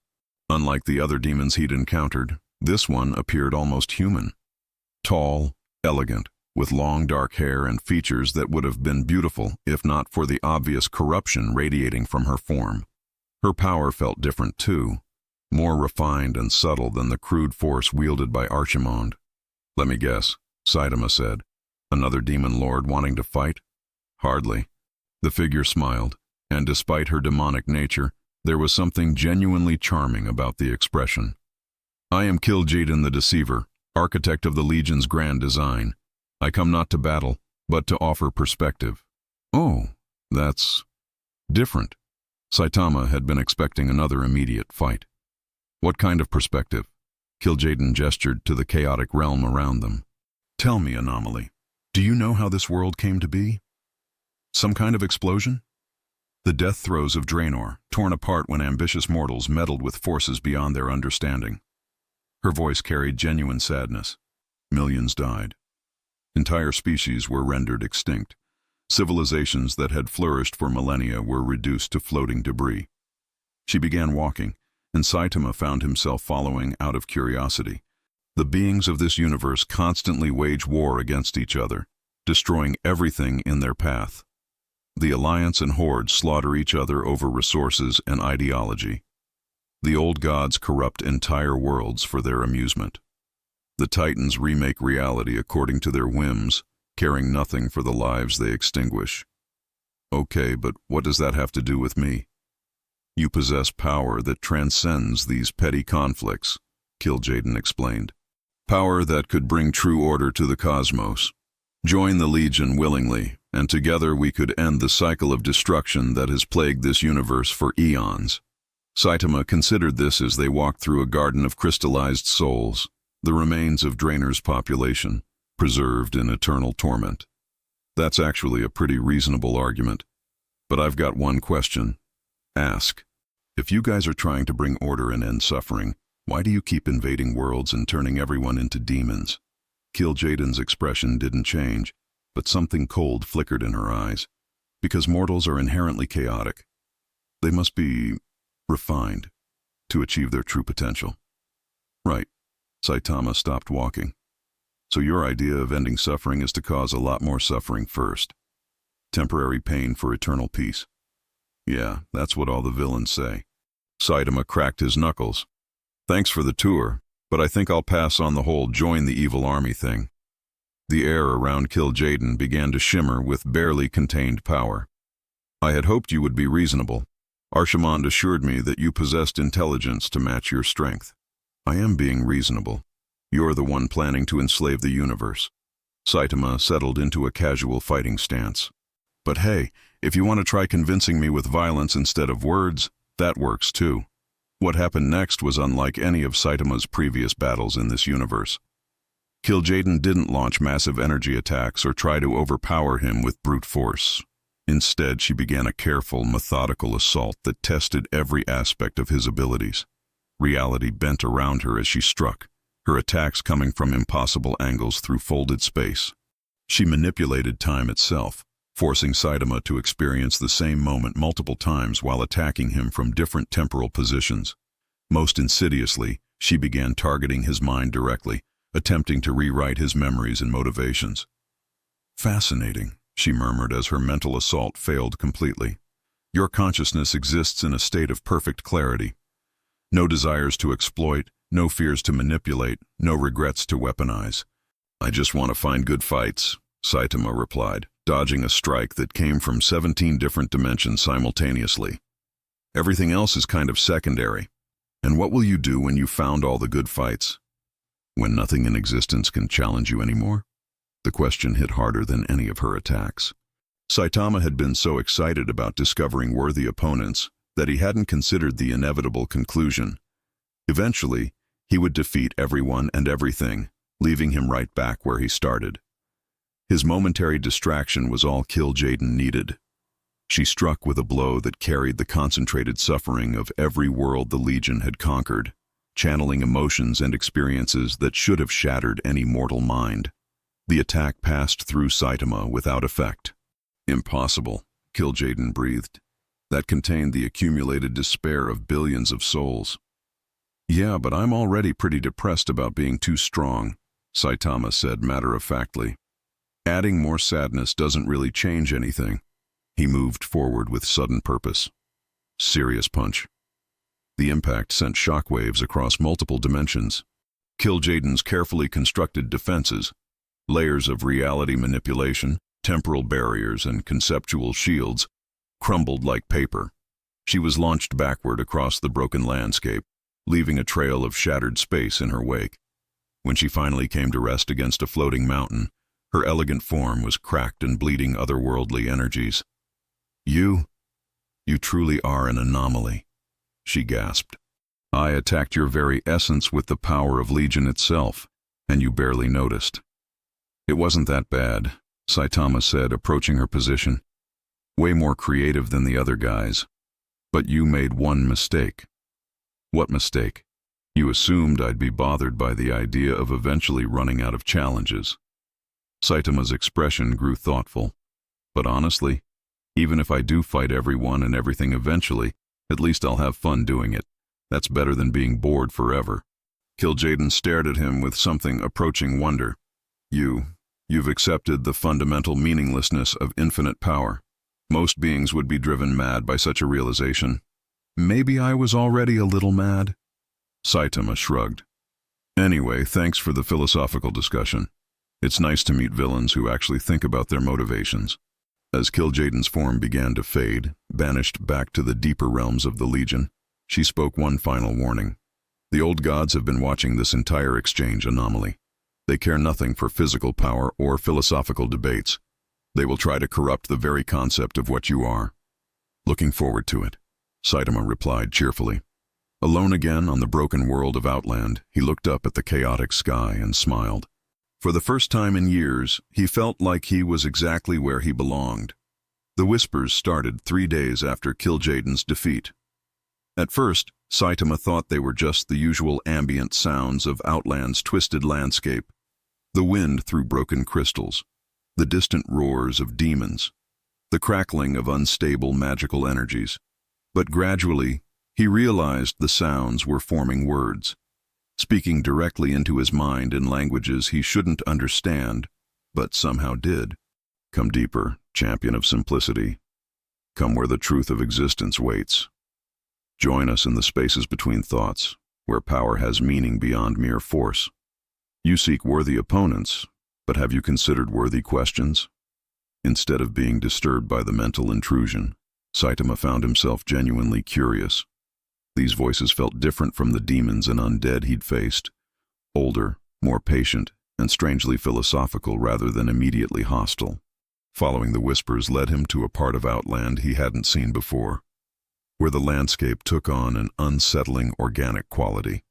Unlike the other demons he'd encountered, this one appeared almost human. Tall, elegant, with long dark hair and features that would have been beautiful if not for the obvious corruption radiating from her form. Her power felt different too, more refined and subtle than the crude force wielded by Archimond. "Let me guess," Saitama said. "Another demon lord wanting to fight?" "Hardly." The figure smiled, and despite her demonic nature, there was something genuinely charming about the expression. "I am Kil'jaeden the Deceiver, architect of the Legion's grand design. I come not to battle, but to offer perspective." "Oh, that's different." Saitama had been expecting another immediate fight. "What kind of perspective?" Kil'jaeden gestured to the chaotic realm around them. "Tell me, Anomaly, do you know how this world came to be? Some kind of explosion? The death throes of Draenor, torn apart when ambitious mortals meddled with forces beyond their understanding." Her voice carried genuine sadness. "Millions died. Entire species were rendered extinct. Civilizations that had flourished for millennia were reduced to floating debris." She began walking, and Saitama found himself following out of curiosity. The beings of this universe constantly wage war against each other, destroying everything in their path. The Alliance and Horde slaughter each other over resources and ideology. The old gods corrupt entire worlds for their amusement. The Titans remake reality according to their whims, caring nothing for the lives they extinguish. "Okay, but what does that have to do with me?" "You possess power that transcends these petty conflicts," Kil'jaeden explained. "Power that could bring true order to the cosmos. Join the Legion willingly, and together we could end the cycle of destruction that has plagued this universe for eons." Saitama considered this as they walked through a garden of crystallized souls, the remains of Draenor's population, preserved in eternal torment. "That's actually a pretty reasonable argument. But I've got one question. Ask. If you guys are trying to bring order and end suffering, why do you keep invading worlds and turning everyone into demons?" Kil'jaeden's expression didn't change, but something cold flickered in her eyes. "Because mortals are inherently chaotic. They must be refined to achieve their true potential." "Right." Saitama stopped walking. "So your idea of ending suffering is to cause a lot more suffering first. Temporary pain for eternal peace." "Yeah, that's what all the villains say." Saitama cracked his knuckles. "Thanks for the tour, but I think I'll pass on the whole join the evil army thing." The air around Kil'jaeden began to shimmer with barely contained power. "I had hoped you would be reasonable. Archimond assured me that you possessed intelligence to match your strength." "I am being reasonable. You're the one planning to enslave the universe." Saitama settled into a casual fighting stance. "But hey, if you want to try convincing me with violence instead of words, that works too." What happened next was unlike any of Saitama's previous battles in this universe. Kil'jaeden didn't launch massive energy attacks or try to overpower him with brute force. Instead, she began a careful, methodical assault that tested every aspect of his abilities. Reality bent around her as she struck, her attacks coming from impossible angles through folded space. She manipulated time itself, forcing Saitama to experience the same moment multiple times while attacking him from different temporal positions. Most insidiously, she began targeting his mind directly, attempting to rewrite his memories and motivations. "Fascinating," she murmured as her mental assault failed completely. "Your consciousness exists in a state of perfect clarity. No desires to exploit, no fears to manipulate, no regrets to weaponize." "I just want to find good fights," Saitama replied, dodging a strike that came from 17 different dimensions simultaneously. "Everything else is kind of secondary. And what will you do when you've found all the good fights? When nothing in existence can challenge you anymore?" The question hit harder than any of her attacks. Saitama had been so excited about discovering worthy opponents that he hadn't considered the inevitable conclusion. Eventually, he would defeat everyone and everything, leaving him right back where he started. His momentary distraction was all Kil'jaeden needed. She struck with a blow that carried the concentrated suffering of every world the Legion had conquered, channeling emotions and experiences that should have shattered any mortal mind. The attack passed through Saitama without effect. "Impossible," Kil'jaeden breathed. "That contained the accumulated despair of billions of souls." "Yeah, but I'm already pretty depressed about being too strong," Saitama said matter-of-factly. "Adding more sadness doesn't really change anything." He moved forward with sudden purpose. Serious punch. The impact sent shockwaves across multiple dimensions. Kil'jaeden's carefully constructed defenses, layers of reality manipulation, temporal barriers, and conceptual shields, crumbled like paper. She was launched backward across the broken landscape, leaving a trail of shattered space in her wake. When she finally came to rest against a floating mountain, her elegant form was cracked and bleeding otherworldly energies. You truly are an anomaly," she gasped. "I attacked your very essence with the power of Legion itself, and you barely noticed." "It wasn't that bad," Saitama said, approaching her position. "Way more creative than the other guys. But you made one mistake." "What mistake?" "You assumed I'd be bothered by the idea of eventually running out of challenges." Saitama's expression grew thoughtful. "But honestly, even if I do fight everyone and everything eventually, at least I'll have fun doing it. That's better than being bored forever." Kil'jaeden stared at him with something approaching wonder. You've accepted the fundamental meaninglessness of infinite power. Most beings would be driven mad by such a realization." "Maybe I was already a little mad." Saitama shrugged. "Anyway, thanks for the philosophical discussion. It's nice to meet villains who actually think about their motivations." As Kil'jaeden's form began to fade, banished back to the deeper realms of the Legion, she spoke one final warning. "The old gods have been watching this entire exchange anomaly. They care nothing for physical power or philosophical debates. They will try to corrupt the very concept of what you are." "Looking forward to it," Saitama replied cheerfully. Alone again on the broken world of Outland, he looked up at the chaotic sky and smiled. For the first time in years, he felt like he was exactly where he belonged. The whispers started 3 days after Kil'jaeden's defeat. At first, Saitama thought they were just the usual ambient sounds of Outland's twisted landscape. The wind through broken crystals, the distant roars of demons, the crackling of unstable magical energies. But gradually, he realized the sounds were forming words, speaking directly into his mind in languages he shouldn't understand, but somehow did. "Come deeper, champion of simplicity. Come where the truth of existence waits. Join us in the spaces between thoughts, where power has meaning beyond mere force. You seek worthy opponents, but have you considered worthy questions?" Instead of being disturbed by the mental intrusion, Saitama found himself genuinely curious. These voices felt different from the demons and undead he'd faced. Older, more patient, and strangely philosophical rather than immediately hostile. Following the whispers led him to a part of Outland he hadn't seen before, where the landscape took on an unsettling organic quality.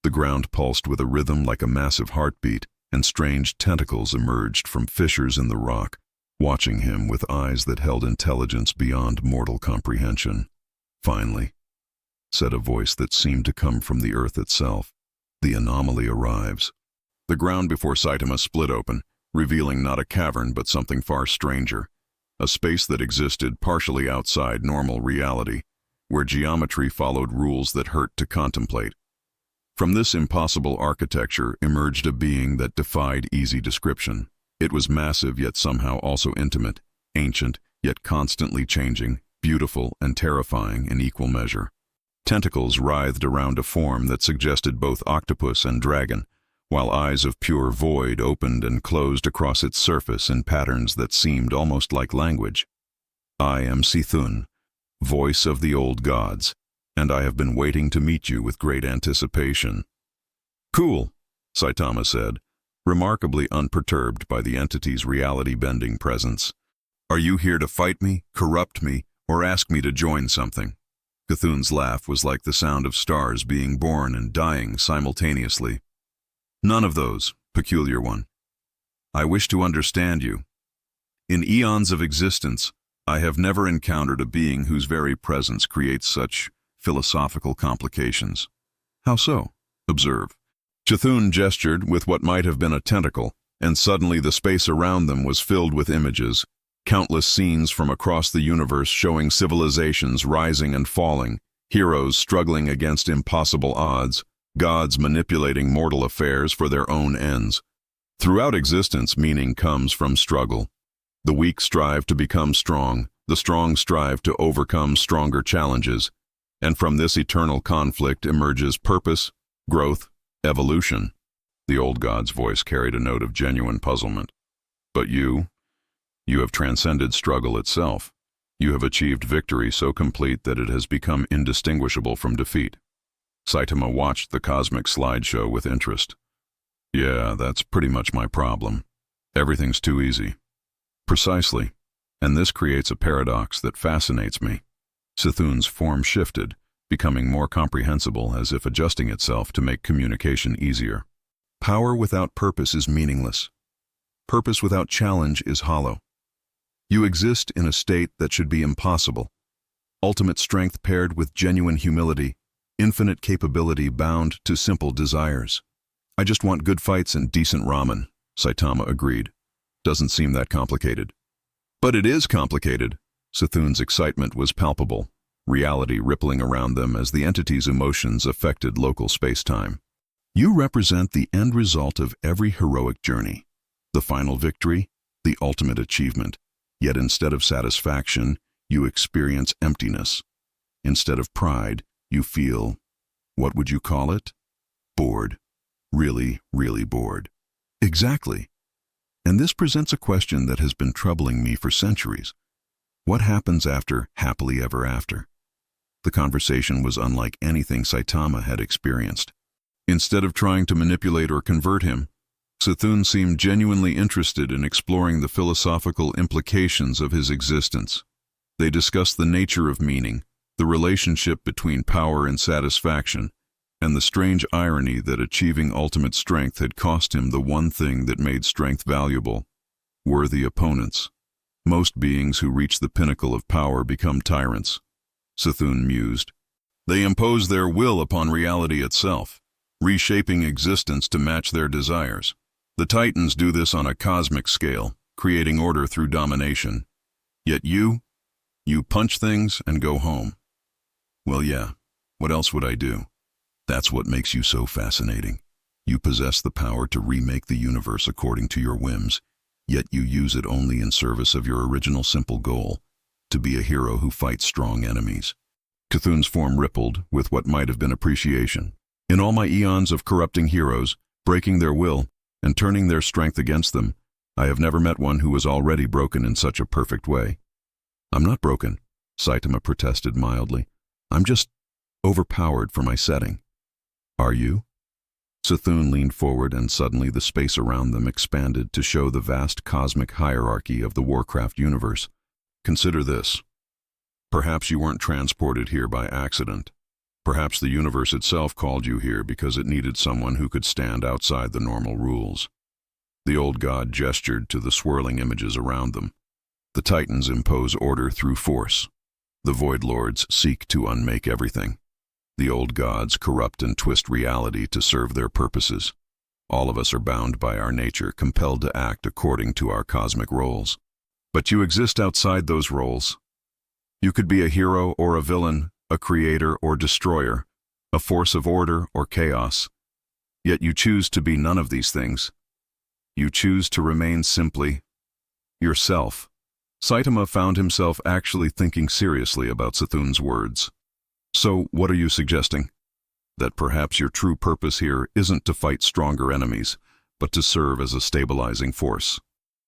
The ground pulsed with a rhythm like a massive heartbeat, and strange tentacles emerged from fissures in the rock, watching him with eyes that held intelligence beyond mortal comprehension. "Finally," said a voice that seemed to come from the earth itself, "the anomaly arrives." The ground before Saitama split open, revealing not a cavern but something far stranger, a space that existed partially outside normal reality, where geometry followed rules that hurt to contemplate. From this impossible architecture emerged a being that defied easy description. It was massive yet somehow also intimate, ancient yet constantly changing, beautiful and terrifying in equal measure. Tentacles writhed around a form that suggested both octopus and dragon, while eyes of pure void opened and closed across its surface in patterns that seemed almost like language. I am Sithun, voice of the old gods, and I have been waiting to meet you with great anticipation. Cool, Saitama said, remarkably unperturbed by the entity's reality-bending presence. Are you here to fight me, corrupt me, or ask me to join something? Cthulhu's laugh was like the sound of stars being born and dying simultaneously. None of those, peculiar one. I wish to understand you. In eons of existence, I have never encountered a being whose very presence creates such philosophical complications. How so? Observe. Cthulhu gestured with what might have been a tentacle, and suddenly the space around them was filled with images, countless scenes from across the universe showing civilizations rising and falling, heroes struggling against impossible odds, gods manipulating mortal affairs for their own ends. Throughout existence, meaning comes from struggle. The weak strive to become strong, the strong strive to overcome stronger challenges, and from this eternal conflict emerges purpose, growth, evolution. The old god's voice carried a note of genuine puzzlement. But you have transcended struggle itself. You have achieved victory so complete that it has become indistinguishable from defeat. Saitama watched the cosmic slideshow with interest. Yeah, that's pretty much my problem. Everything's too easy. Precisely, and this creates a paradox that fascinates me. Cthulhu's form shifted, becoming more comprehensible as if adjusting itself to make communication easier. Power without purpose is meaningless. Purpose without challenge is hollow. You exist in a state that should be impossible. Ultimate strength paired with genuine humility, infinite capability bound to simple desires. I just want good fights and decent ramen, Saitama agreed. Doesn't seem that complicated. But it is complicated. Cthulhu's excitement was palpable, reality rippling around them as the entity's emotions affected local space-time. You represent the end result of every heroic journey, the final victory, the ultimate achievement. Yet instead of satisfaction, you experience emptiness. Instead of pride, you feel, what would you call it? Bored. Really, really bored. Exactly. And this presents a question that has been troubling me for centuries. What happens after happily ever after? The conversation was unlike anything Saitama had experienced. Instead of trying to manipulate or convert him, Cthulhu seemed genuinely interested in exploring the philosophical implications of his existence. They discussed the nature of meaning, the relationship between power and satisfaction, and the strange irony that achieving ultimate strength had cost him the one thing that made strength valuable: worthy opponents. Most beings who reach the pinnacle of power become tyrants, Cthulhu mused. They impose their will upon reality itself, reshaping existence to match their desires. The Titans do this on a cosmic scale, creating order through domination. Yet you punch things and go home. Well, yeah, what else would I do? That's what makes you so fascinating. You possess the power to remake the universe according to your whims, yet you use it only in service of your original simple goal, to be a hero who fights strong enemies. Cthulhu's form rippled with what might have been appreciation. In all my eons of corrupting heroes, breaking their will, and turning their strength against them, I have never met one who was already broken in such a perfect way. I'm not broken, Saitama protested mildly. I'm just overpowered for my setting. Are you? Cthulhu leaned forward and suddenly the space around them expanded to show the vast cosmic hierarchy of the Warcraft universe. Consider this. Perhaps you weren't transported here by accident. Perhaps the universe itself called you here because it needed someone who could stand outside the normal rules. The old god gestured to the swirling images around them. The Titans impose order through force. The Void Lords seek to unmake everything. The old gods corrupt and twist reality to serve their purposes. All of us are bound by our nature, compelled to act according to our cosmic roles. But you exist outside those roles. You could be a hero or a villain, a creator or destroyer, a force of order or chaos. Yet you choose to be none of these things. You choose to remain simply yourself. Saitama found himself actually thinking seriously about Sethun's words. So, what are you suggesting? That perhaps your true purpose here isn't to fight stronger enemies, but to serve as a stabilizing force.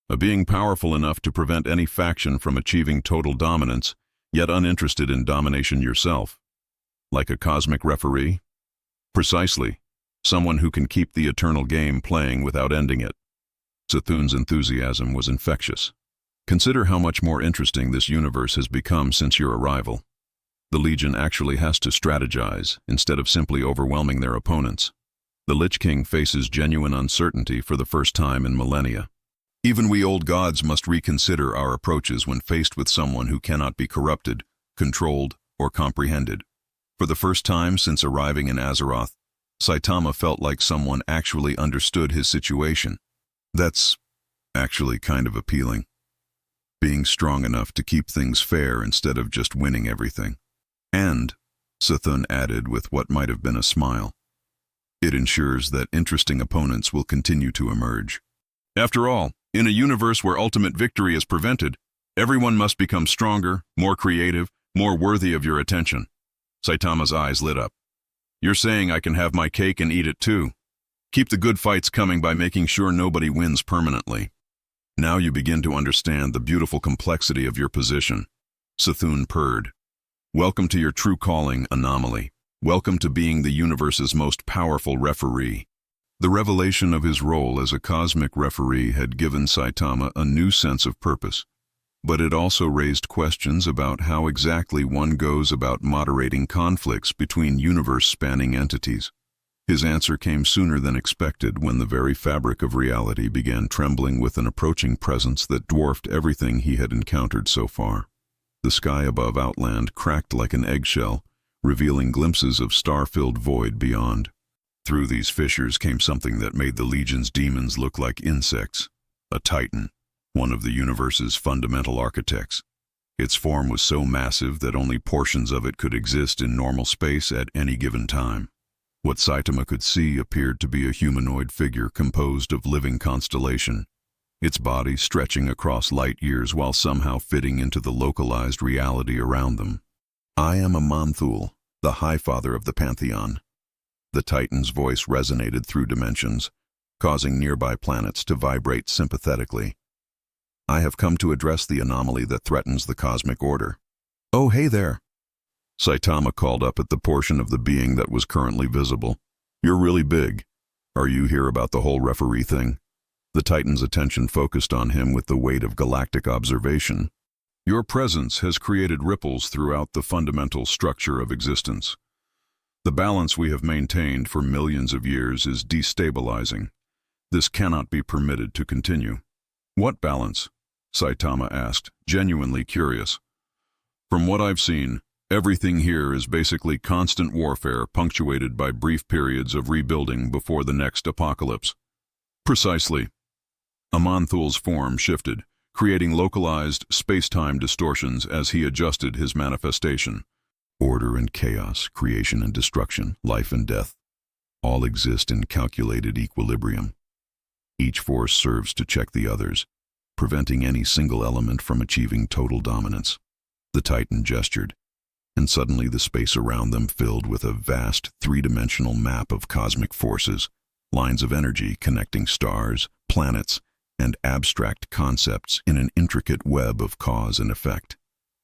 A being powerful enough to prevent any faction from achieving total dominance, yet uninterested in domination yourself. Like a cosmic referee? Precisely. Someone who can keep the eternal game playing without ending it. Sethun's enthusiasm was infectious. Consider how much more interesting this universe has become since your arrival. The Legion actually has to strategize, instead of simply overwhelming their opponents. The Lich King faces genuine uncertainty for the first time in millennia. Even we old gods must reconsider our approaches when faced with someone who cannot be corrupted, controlled, or comprehended. For the first time since arriving in Azeroth, Saitama felt like someone actually understood his situation. That's actually kind of appealing. Being strong enough to keep things fair instead of just winning everything. And, Sethun added with what might have been a smile, it ensures that interesting opponents will continue to emerge. After all, in a universe where ultimate victory is prevented, everyone must become stronger, more creative, more worthy of your attention. Saitama's eyes lit up. You're saying I can have my cake and eat it too. Keep the good fights coming by making sure nobody wins permanently. Now you begin to understand the beautiful complexity of your position. Sethun purred. Welcome to your true calling, Anomaly. Welcome to being the universe's most powerful referee. The revelation of his role as a cosmic referee had given Saitama a new sense of purpose, but it also raised questions about how exactly one goes about moderating conflicts between universe-spanning entities. His answer came sooner than expected when the very fabric of reality began trembling with an approaching presence that dwarfed everything he had encountered so far. The sky above Outland cracked like an eggshell, revealing glimpses of star-filled void beyond. Through these fissures came something that made the Legion's demons look like insects. A titan, one of the universe's fundamental architects. Its form was so massive that only portions of it could exist in normal space at any given time. What Saitama could see appeared to be a humanoid figure composed of living constellation, its body stretching across light years while somehow fitting into the localized reality around them. I am a Manthul, the High Father of the Pantheon. The Titan's voice resonated through dimensions, causing nearby planets to vibrate sympathetically. I have come to address the anomaly that threatens the cosmic order. Oh, hey there. Saitama called up at the portion of the being that was currently visible. You're really big. Are you here about the whole referee thing? The Titan's attention focused on him with the weight of galactic observation. Your presence has created ripples throughout the fundamental structure of existence. The balance we have maintained for millions of years is destabilizing. This cannot be permitted to continue. What balance? Saitama asked, genuinely curious. From what I've seen, everything here is basically constant warfare punctuated by brief periods of rebuilding before the next apocalypse. Precisely. Amanthul's form shifted, creating localized space-time distortions as he adjusted his manifestation. Order and chaos, creation and destruction, life and death, all exist in calculated equilibrium. Each force serves to check the others, preventing any single element from achieving total dominance. The Titan gestured, and suddenly the space around them filled with a vast, three-dimensional map of cosmic forces, lines of energy connecting stars, planets, and abstract concepts in an intricate web of cause and effect.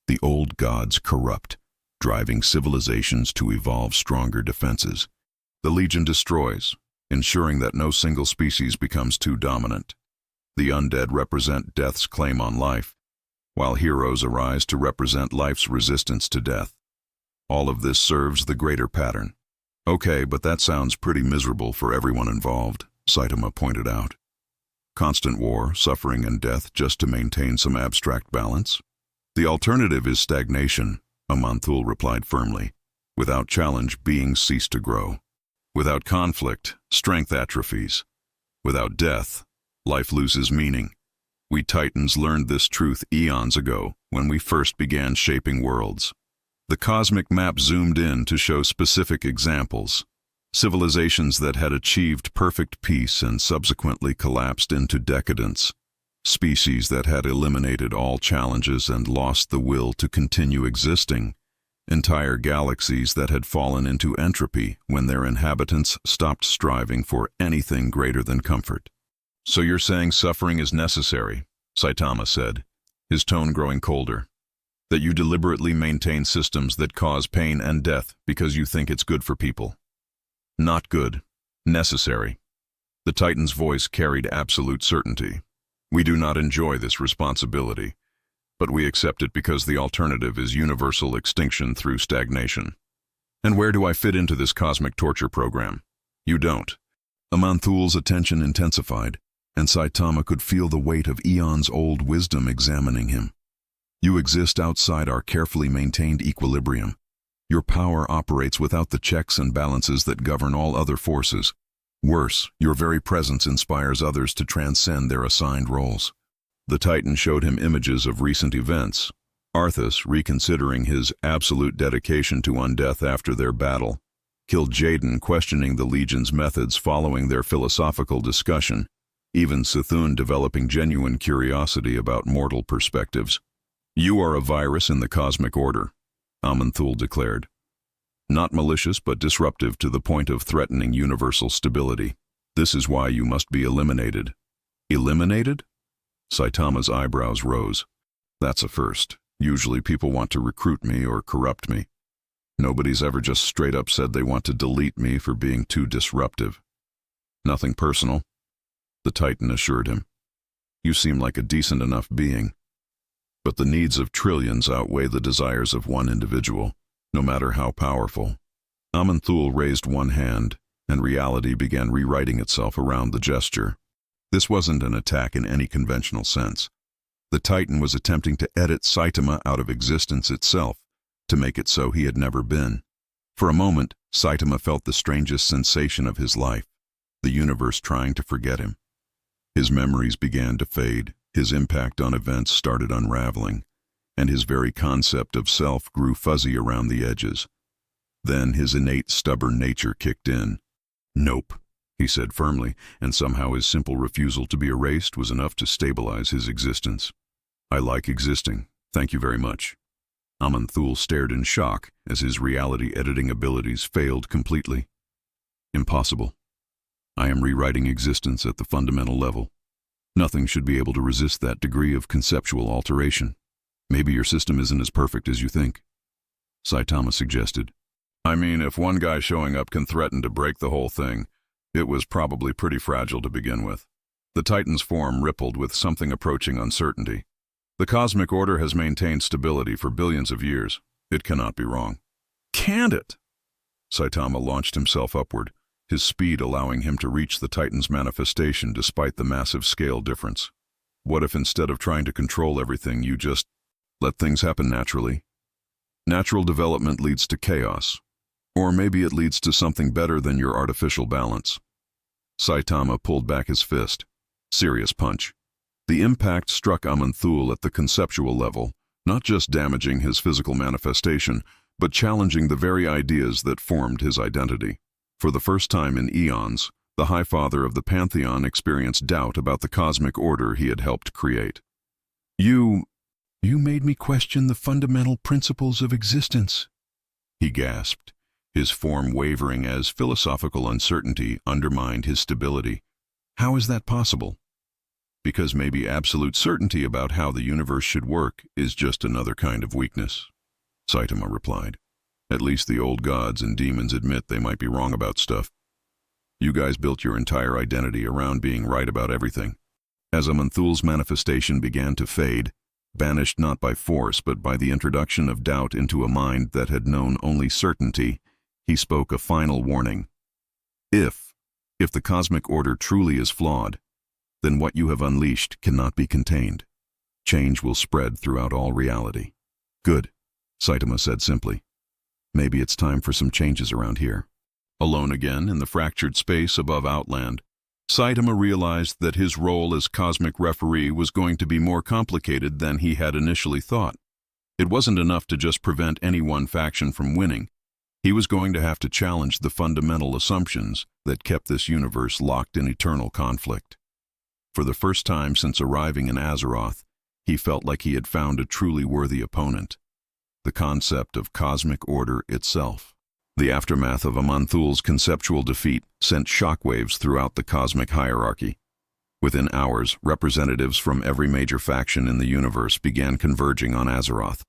The old gods corrupt, driving civilizations to evolve stronger defenses. The Legion destroys, ensuring that no single species becomes too dominant. The undead represent death's claim on life, while heroes arise to represent life's resistance to death. All of this serves the greater pattern. Okay, but that sounds pretty miserable for everyone involved, Saitama pointed out. Constant war, suffering, and death just to maintain some abstract balance? The alternative is stagnation, Amanthul replied firmly. Without challenge, beings cease to grow. Without conflict, strength atrophies. Without death, life loses meaning. We Titans learned this truth eons ago when we first began shaping worlds. The cosmic map zoomed in to show specific examples. Civilizations that had achieved perfect peace and subsequently collapsed into decadence. Species that had eliminated all challenges and lost the will to continue existing. Entire galaxies that had fallen into entropy when their inhabitants stopped striving for anything greater than comfort. "So you're saying suffering is necessary," Saitama said, his tone growing colder. "That you deliberately maintain systems that cause pain and death because you think it's good for people." "Not good. Necessary." The Titan's voice carried absolute certainty. "We do not enjoy this responsibility, but we accept it because the alternative is universal extinction through stagnation." "And where do I fit into this cosmic torture program?" "You don't." Aman'Thul's attention intensified, and Saitama could feel the weight of eons-old wisdom examining him. "You exist outside our carefully maintained equilibrium. Your power operates without the checks and balances that govern all other forces. Worse, your very presence inspires others to transcend their assigned roles." The Titan showed him images of recent events. Arthas, reconsidering his absolute dedication to undeath after their battle. Kil'jaeden questioning the Legion's methods following their philosophical discussion. Even C'Thun developing genuine curiosity about mortal perspectives. "You are a virus in the cosmic order," Aman'Thul declared. "Not malicious but disruptive to the point of threatening universal stability. This is why you must be eliminated." "Eliminated?" Saitama's eyebrows rose. "That's a first. Usually people want to recruit me or corrupt me. Nobody's ever just straight up said they want to delete me for being too disruptive." "Nothing personal," the Titan assured him. "You seem like a decent enough being. But the needs of trillions outweigh the desires of one individual, no matter how powerful." Aman'Thul raised one hand, and reality began rewriting itself around the gesture. This wasn't an attack in any conventional sense. The Titan was attempting to edit Saitama out of existence itself, to make it so he had never been. For a moment, Saitama felt the strangest sensation of his life, the universe trying to forget him. His memories began to fade, his impact on events started unraveling, and his very concept of self grew fuzzy around the edges. Then his innate stubborn nature kicked in. "Nope," he said firmly, and somehow his simple refusal to be erased was enough to stabilize his existence. "I like existing, thank you very much." Aman'Thul stared in shock as his reality editing abilities failed completely. "Impossible. I am rewriting existence at the fundamental level. Nothing should be able to resist that degree of conceptual alteration. Maybe your system isn't as perfect as you think," Saitama suggested. "I mean, if one guy showing up can threaten to break the whole thing, it was probably pretty fragile to begin with." The Titan's form rippled with something approaching uncertainty. "The cosmic order has maintained stability for billions of years. It cannot be wrong." "Can't it?" Saitama launched himself upward, his speed allowing him to reach the Titan's manifestation despite the massive scale difference. "What if instead of trying to control everything, you just let things happen naturally? Natural development leads to chaos. Or maybe it leads to something better than your artificial balance." Saitama pulled back his fist. Serious punch. The impact struck Aman'Thul at the conceptual level, not just damaging his physical manifestation, but challenging the very ideas that formed his identity. For the first time in eons, the High Father of the Pantheon experienced doubt about the cosmic order he had helped create. You made me question the fundamental principles of existence," he gasped, his form wavering as philosophical uncertainty undermined his stability. "How is that possible?" "Because maybe absolute certainty about how the universe should work is just another kind of weakness," Saitama replied. "At least the old gods and demons admit they might be wrong about stuff. You guys built your entire identity around being right about everything." As Aman'Thul's manifestation began to fade, banished not by force but by the introduction of doubt into a mind that had known only certainty, he spoke a final warning. If the cosmic order truly is flawed, then what you have unleashed cannot be contained. Change will spread throughout all reality." "Good," Saitama said simply. "Maybe it's time for some changes around here." Alone again in the fractured space above Outland, Saitama realized that his role as cosmic referee was going to be more complicated than he had initially thought. It wasn't enough to just prevent any one faction from winning. He was going to have to challenge the fundamental assumptions that kept this universe locked in eternal conflict. For the first time since arriving in Azeroth, he felt like he had found a truly worthy opponent. The concept of cosmic order itself. The aftermath of Amonthule's conceptual defeat sent shockwaves throughout the cosmic hierarchy. Within hours, representatives from every major faction in the universe began converging on Azeroth.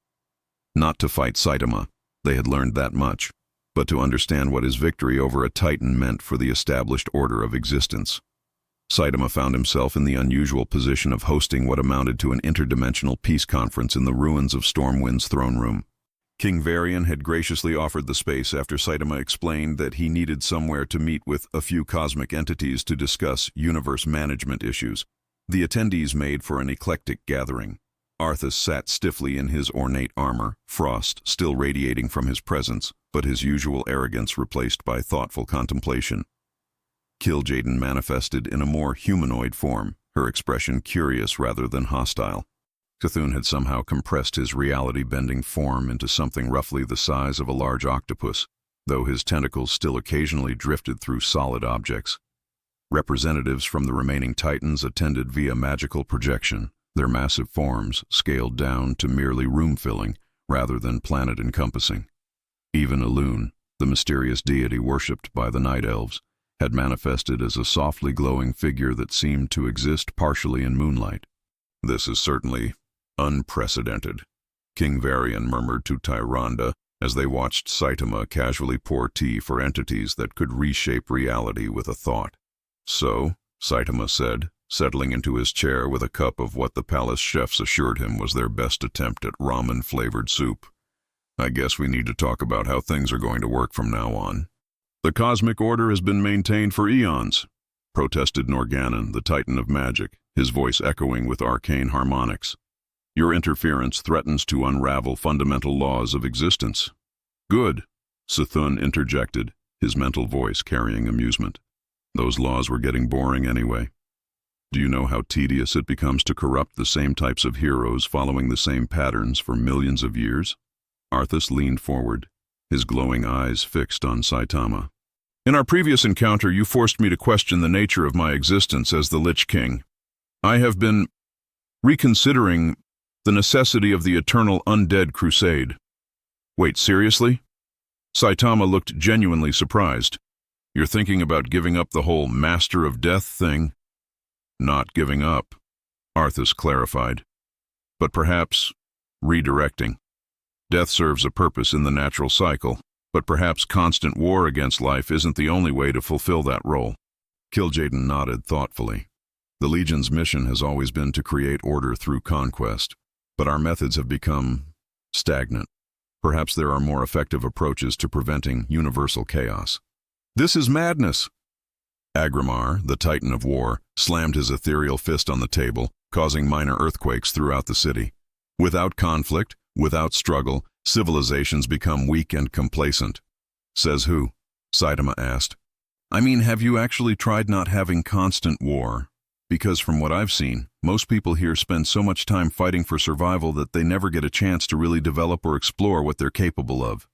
Not to fight Saitama, they had learned that much, but to understand what his victory over a Titan meant for the established order of existence. Saitama found himself in the unusual position of hosting what amounted to an interdimensional peace conference in the ruins of Stormwind's throne room. King Varian had graciously offered the space after Saitama explained that he needed somewhere to meet with a few cosmic entities to discuss universe management issues. The attendees made for an eclectic gathering. Arthas sat stiffly in his ornate armor, frost still radiating from his presence, but his usual arrogance replaced by thoughtful contemplation. Kil'jaeden manifested in a more humanoid form, her expression curious rather than hostile. Cthulhu had somehow compressed his reality-bending form into something roughly the size of a large octopus, though his tentacles still occasionally drifted through solid objects. Representatives from the remaining Titans attended via magical projection, their massive forms scaled down to merely room-filling rather than planet-encompassing. Even Elune, the mysterious deity worshipped by the Night Elves, had manifested as a softly glowing figure that seemed to exist partially in moonlight. "This is certainly unprecedented," King Varian murmured to Tyrande as they watched Saitama casually pour tea for entities that could reshape reality with a thought. "So," Saitama said, settling into his chair with a cup of what the palace chefs assured him was their best attempt at ramen-flavored soup, "I guess we need to talk about how things are going to work from now on." "The cosmic order has been maintained for eons," protested Norgannon, the Titan of magic, his voice echoing with arcane harmonics. "Your interference threatens to unravel fundamental laws of existence." "Good," Cthulhu interjected, his mental voice carrying amusement. "Those laws were getting boring anyway. Do you know how tedious it becomes to corrupt the same types of heroes following the same patterns for millions of years?" Arthas leaned forward, his glowing eyes fixed on Saitama. "In our previous encounter, you forced me to question the nature of my existence as the Lich King. I have been reconsidering the necessity of the eternal undead crusade." "Wait, seriously?" Saitama looked genuinely surprised. "You're thinking about giving up the whole Master of Death thing?" "Not giving up," Arthas clarified, "but perhaps redirecting. Death serves a purpose in the natural cycle, but perhaps constant war against life isn't the only way to fulfill that role." Kil'jaeden nodded thoughtfully. "The Legion's mission has always been to create order through conquest, but our methods have become stagnant. Perhaps there are more effective approaches to preventing universal chaos." "This is madness!" Agrimar, the Titan of War, slammed his ethereal fist on the table, causing minor earthquakes throughout the city. "Without conflict, without struggle, civilizations become weak and complacent." "Says who?" Saitama asked. "I mean, have you actually tried not having constant war? Because from what I've seen, most people here spend so much time fighting for survival that they never get a chance to really develop or explore what they're capable of."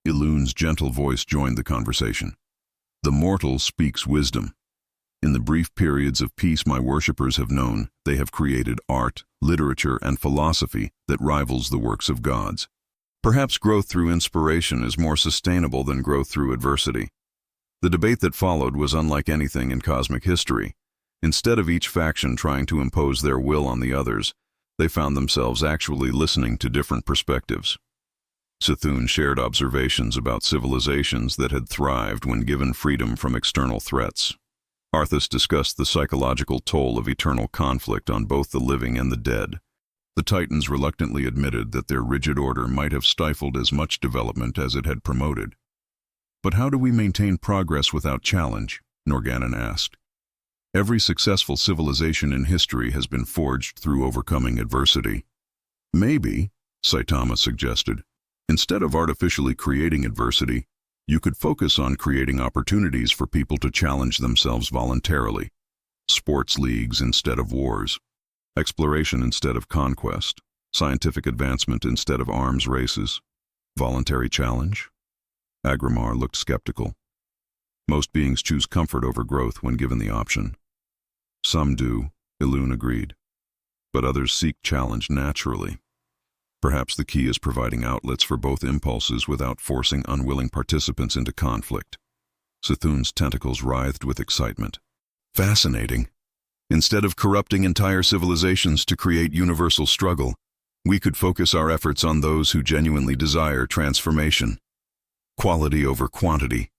Ilune's gentle voice joined the conversation. "The mortal speaks wisdom. In the brief periods of peace my worshippers have known, they have created art, literature, and philosophy that rivals the works of gods. Perhaps growth through inspiration is more sustainable than growth through adversity." The debate that followed was unlike anything in cosmic history. Instead of each faction trying to impose their will on the others, they found themselves actually listening to different perspectives. Cthulhu shared observations about civilizations that had thrived when given freedom from external threats. Arthas discussed the psychological toll of eternal conflict on both the living and the dead. The Titans reluctantly admitted that their rigid order might have stifled as much development as it had promoted. "But how do we maintain progress without challenge?" Norgannon asked. "Every successful civilization in history has been forged through overcoming adversity." "Maybe," Saitama suggested, "instead of artificially creating adversity, You could focus on creating opportunities for people to challenge themselves voluntarily. Sports leagues instead of wars. Exploration instead of conquest. Scientific advancement instead of arms races. Voluntary challenge? Agrimar looked skeptical. Most beings choose comfort over growth when given the option. Some do, Elune agreed. But others seek challenge naturally. Perhaps the key is providing outlets for both impulses without forcing unwilling participants into conflict. Sethun's tentacles writhed with excitement. Fascinating. Instead of corrupting entire civilizations to create universal struggle, we could focus our efforts on those who genuinely desire transformation. Quality over quantity.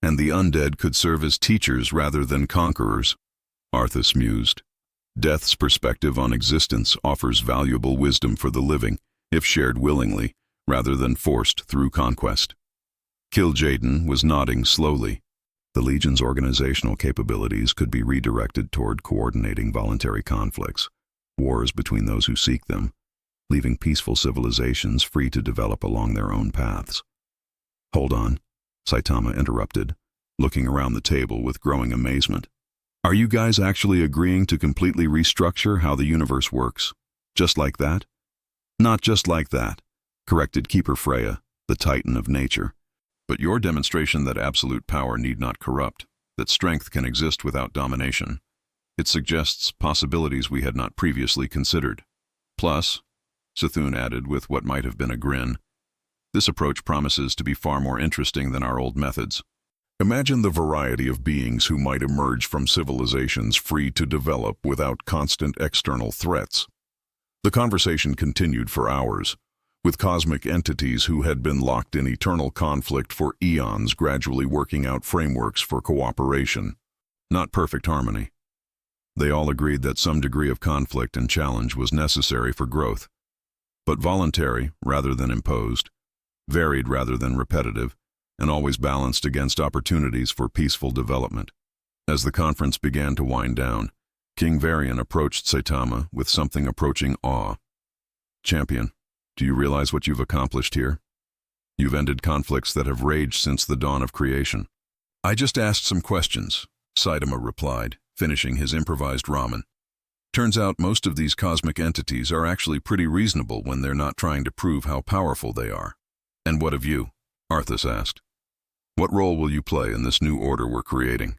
And the undead could serve as teachers rather than conquerors. Arthas mused. Death's perspective on existence offers valuable wisdom for the living, if shared willingly, rather than forced through conquest. Kil'jaeden was nodding slowly. The Legion's organizational capabilities could be redirected toward coordinating voluntary conflicts, wars between those who seek them, leaving peaceful civilizations free to develop along their own paths. Hold on, Saitama interrupted, looking around the table with growing amazement. Are you guys actually agreeing to completely restructure how the universe works? Just like that? Not just like that, corrected Keeper Freya, the titan of nature. But your demonstration that absolute power need not corrupt, that strength can exist without domination, it suggests possibilities we had not previously considered. Plus, Sethun added with what might have been a grin, this approach promises to be far more interesting than our old methods. Imagine the variety of beings who might emerge from civilizations free to develop without constant external threats. The conversation continued for hours, with cosmic entities who had been locked in eternal conflict for eons gradually working out frameworks for cooperation. Not perfect harmony. They all agreed that some degree of conflict and challenge was necessary for growth, but voluntary rather than imposed, varied rather than repetitive, and always balanced against opportunities for peaceful development. As the conference began to wind down, King Varian approached Saitama with something approaching awe. Champion, do you realize what you've accomplished here? You've ended conflicts that have raged since the dawn of creation. I just asked some questions, Saitama replied, finishing his improvised ramen. Turns out most of these cosmic entities are actually pretty reasonable when they're not trying to prove how powerful they are. And what of you? Arthas asked. What role will you play in this new order we're creating?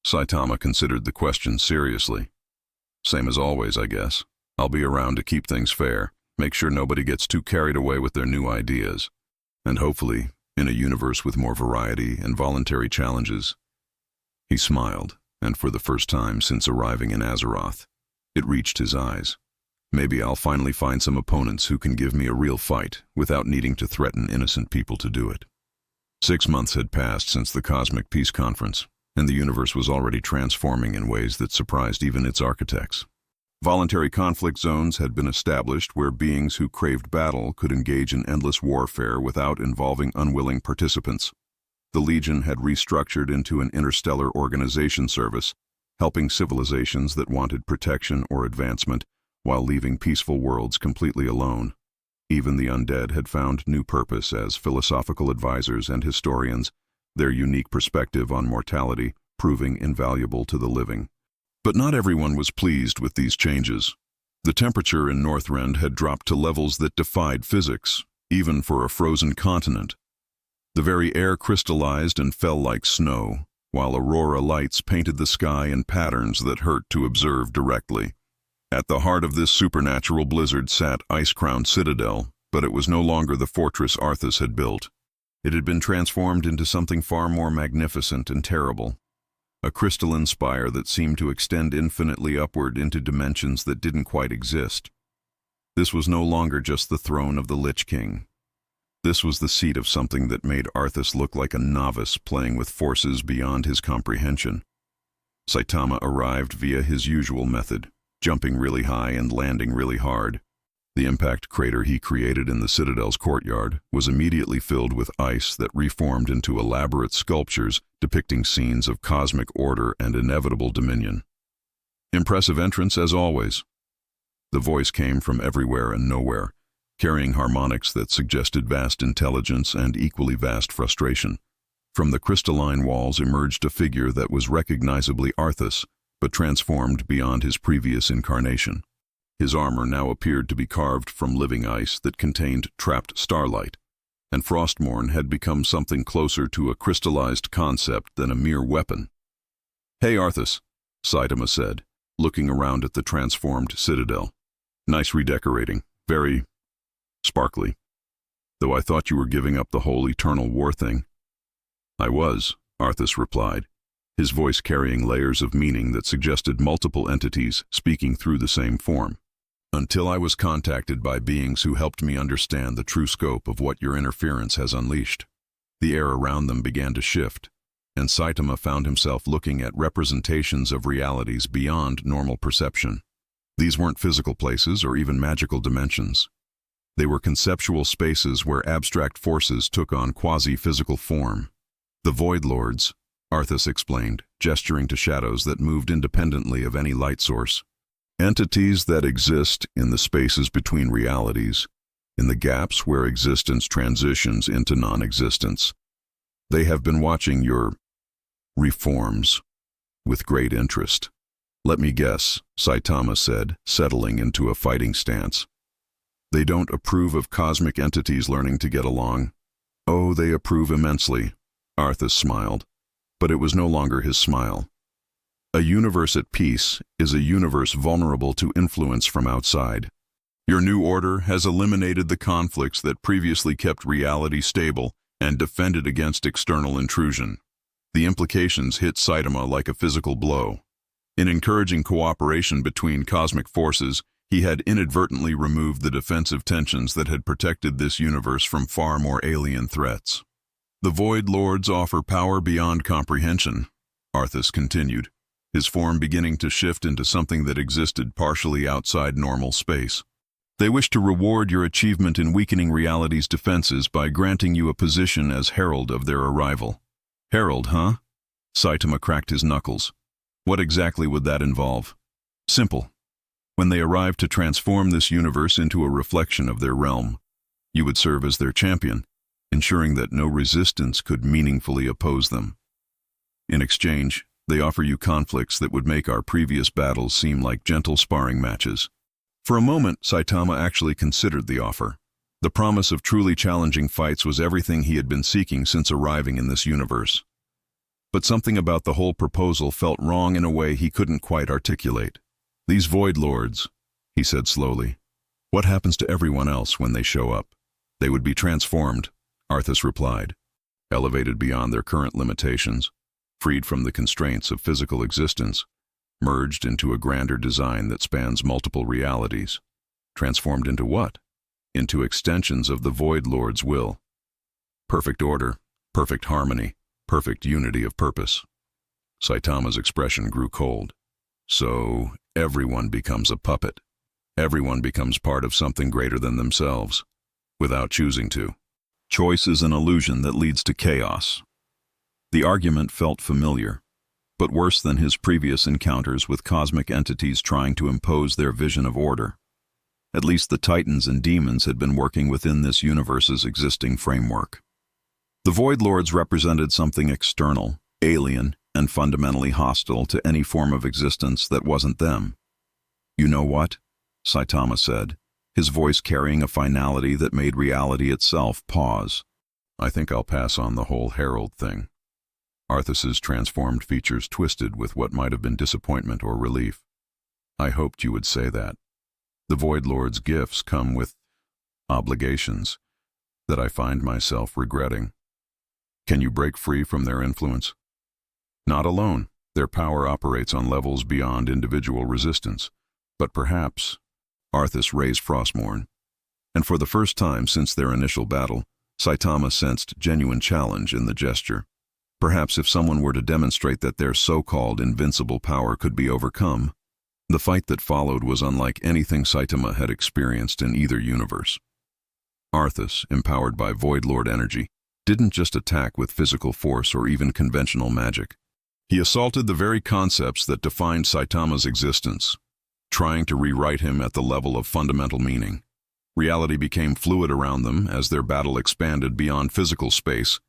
Saitama considered the question seriously. Same as always, I guess. I'll be around to keep things fair, make sure nobody gets too carried away with their new ideas. And hopefully, in a universe with more variety and voluntary challenges. He smiled, and for the first time since arriving in Azeroth, it reached his eyes. Maybe I'll finally find some opponents who can give me a real fight without needing to threaten innocent people to do it. 6 months had passed since the Cosmic Peace Conference, and the universe was already transforming in ways that surprised even its architects. Voluntary conflict zones had been established where beings who craved battle could engage in endless warfare without involving unwilling participants. The Legion had restructured into an interstellar organization service, helping civilizations that wanted protection or advancement while leaving peaceful worlds completely alone. Even the undead had found new purpose as philosophical advisors and historians, their unique perspective on mortality proving invaluable to the living. But not everyone was pleased with these changes. The temperature in Northrend had dropped to levels that defied physics, even for a frozen continent. The very air crystallized and fell like snow, while aurora lights painted the sky in patterns that hurt to observe directly. At the heart of this supernatural blizzard sat Ice-Crowned Citadel, but it was no longer the fortress Arthas had built. It had been transformed into something far more magnificent and terrible. A crystalline spire that seemed to extend infinitely upward into dimensions that didn't quite exist. This was no longer just the throne of the Lich King. This was the seat of something that made Arthas look like a novice playing with forces beyond his comprehension. Saitama arrived via his usual method, jumping really high and landing really hard. The impact crater he created in the Citadel's courtyard was immediately filled with ice that reformed into elaborate sculptures depicting scenes of cosmic order and inevitable dominion. Impressive entrance as always. The voice came from everywhere and nowhere, carrying harmonics that suggested vast intelligence and equally vast frustration. From the crystalline walls emerged a figure that was recognizably Arthas, but transformed beyond his previous incarnation. His armor now appeared to be carved from living ice that contained trapped starlight, and Frostmourne had become something closer to a crystallized concept than a mere weapon. "Hey, Arthas," Saitama said, looking around at the transformed citadel. "Nice redecorating. Very sparkly. Though I thought you were giving up the whole eternal war thing." "I was," Arthas replied, his voice carrying layers of meaning that suggested multiple entities speaking through the same form. "Until I was contacted by beings who helped me understand the true scope of what your interference has unleashed." The air around them began to shift, and Saitama found himself looking at representations of realities beyond normal perception. These weren't physical places or even magical dimensions. They were conceptual spaces where abstract forces took on quasi-physical form. "The Void Lords," Arthas explained, gesturing to shadows that moved independently of any light source. "Entities that exist in the spaces between realities, in the gaps where existence transitions into non-existence. They have been watching your reforms with great interest." "Let me guess," Saitama said, settling into a fighting stance. "They don't approve of cosmic entities learning to get along?" "Oh, they approve immensely," Arthas smiled, but it was no longer his smile. "A universe at peace is a universe vulnerable to influence from outside. Your new order has eliminated the conflicts that previously kept reality stable and defended against external intrusion." The implications hit Saitama like a physical blow. In encouraging cooperation between cosmic forces, he had inadvertently removed the defensive tensions that had protected this universe from far more alien threats. "The Void Lords offer power beyond comprehension," Arthas continued, his form beginning to shift into something that existed partially outside normal space. "They wish to reward your achievement in weakening reality's defenses by granting you a position as herald of their arrival." "Herald, huh?" Saitama cracked his knuckles. "What exactly would that involve?" "Simple. When they arrive to transform this universe into a reflection of their realm, you would serve as their champion, ensuring that no resistance could meaningfully oppose them. In exchange, they offer you conflicts that would make our previous battles seem like gentle sparring matches." For a moment, Saitama actually considered the offer. The promise of truly challenging fights was everything he had been seeking since arriving in this universe. But something about the whole proposal felt wrong in a way he couldn't quite articulate. "These Void Lords," he said slowly. "What happens to everyone else when they show up?" "They would be transformed," Arthas replied, "elevated beyond their current limitations, freed from the constraints of physical existence, merged into a grander design that spans multiple realities." "Transformed into what?" "Into extensions of the Void Lord's will. Perfect order, perfect harmony, perfect unity of purpose." Saitama's expression grew cold. "So, everyone becomes a puppet. Everyone becomes part of something greater than themselves, without choosing to. Choice is an illusion that leads to chaos." The argument felt familiar, but worse than his previous encounters with cosmic entities trying to impose their vision of order. At least the Titans and demons had been working within this universe's existing framework. The Void Lords represented something external, alien, and fundamentally hostile to any form of existence that wasn't them. "You know what?" Saitama said, his voice carrying a finality that made reality itself pause. "I think I'll pass on the whole herald thing." Arthas's transformed features twisted with what might have been disappointment or relief. "I hoped you would say that. The Void Lord's gifts come with obligations that I find myself regretting." "Can you break free from their influence?" "Not alone. Their power operates on levels beyond individual resistance. But perhaps—" Arthas raised Frostmourne, and for the first time since their initial battle, Saitama sensed genuine challenge in the gesture. Perhaps if someone were to demonstrate that their so-called invincible power could be overcome. The fight that followed was unlike anything Saitama had experienced in either universe. Arthas, empowered by Void Lord energy, didn't just attack with physical force or even conventional magic. He assaulted the very concepts that defined Saitama's existence, trying to rewrite him at the level of fundamental meaning. Reality became fluid around them as their battle expanded beyond physical space,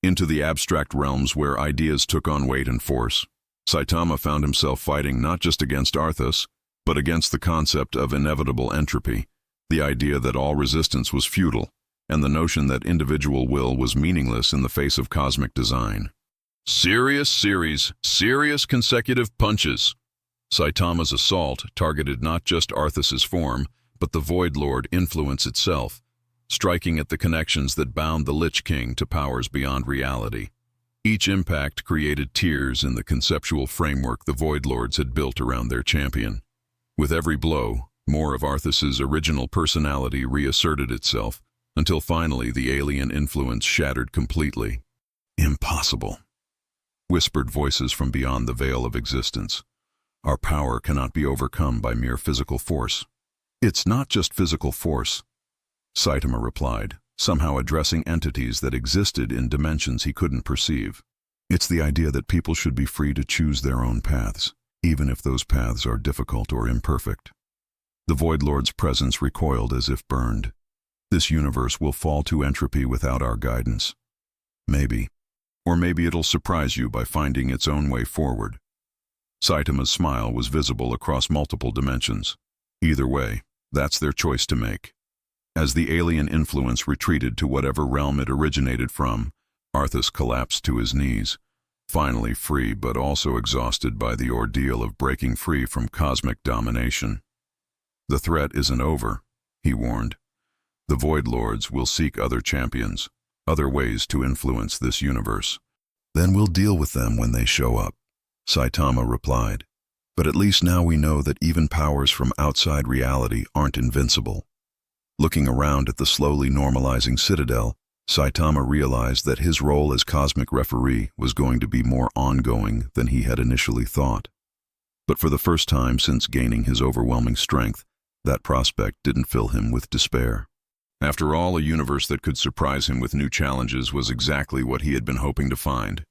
into the abstract realms where ideas took on weight and force. Saitama found himself fighting not just against Arthas, but against the concept of inevitable entropy, the idea that all resistance was futile, and the notion that individual will was meaningless in the face of cosmic design. Serious series, serious consecutive punches. Saitama's assault targeted not just Arthas's form, but the Void Lord influence itself, striking at the connections that bound the Lich King to powers beyond reality. Each impact created tears in the conceptual framework the Void Lords had built around their champion. With every blow, more of Arthas's original personality reasserted itself, until finally the alien influence shattered completely. Impossible, whispered voices from beyond the veil of existence. Our power cannot be overcome by mere physical force. It's not just physical force, Saitama replied, somehow addressing entities that existed in dimensions he couldn't perceive. It's the idea that people should be free to choose their own paths, even if those paths are difficult or imperfect. The Void Lord's presence recoiled as if burned. This universe will fall to entropy without our guidance. Maybe. Or maybe it'll surprise you by finding its own way forward. Saitama's smile was visible across multiple dimensions. Either way, that's their choice to make. As the alien influence retreated to whatever realm it originated from, Arthas collapsed to his knees, finally free but also exhausted by the ordeal of breaking free from cosmic domination. The threat isn't over, he warned. The Void Lords will seek other champions, other ways to influence this universe. Then we'll deal with them when they show up, Saitama replied. But at least now we know that even powers from outside reality aren't invincible. Looking around at the slowly normalizing citadel, Saitama realized that his role as cosmic referee was going to be more ongoing than he had initially thought. But for the first time since gaining his overwhelming strength, that prospect didn't fill him with despair. After all, a universe that could surprise him with new challenges was exactly what he had been hoping to find.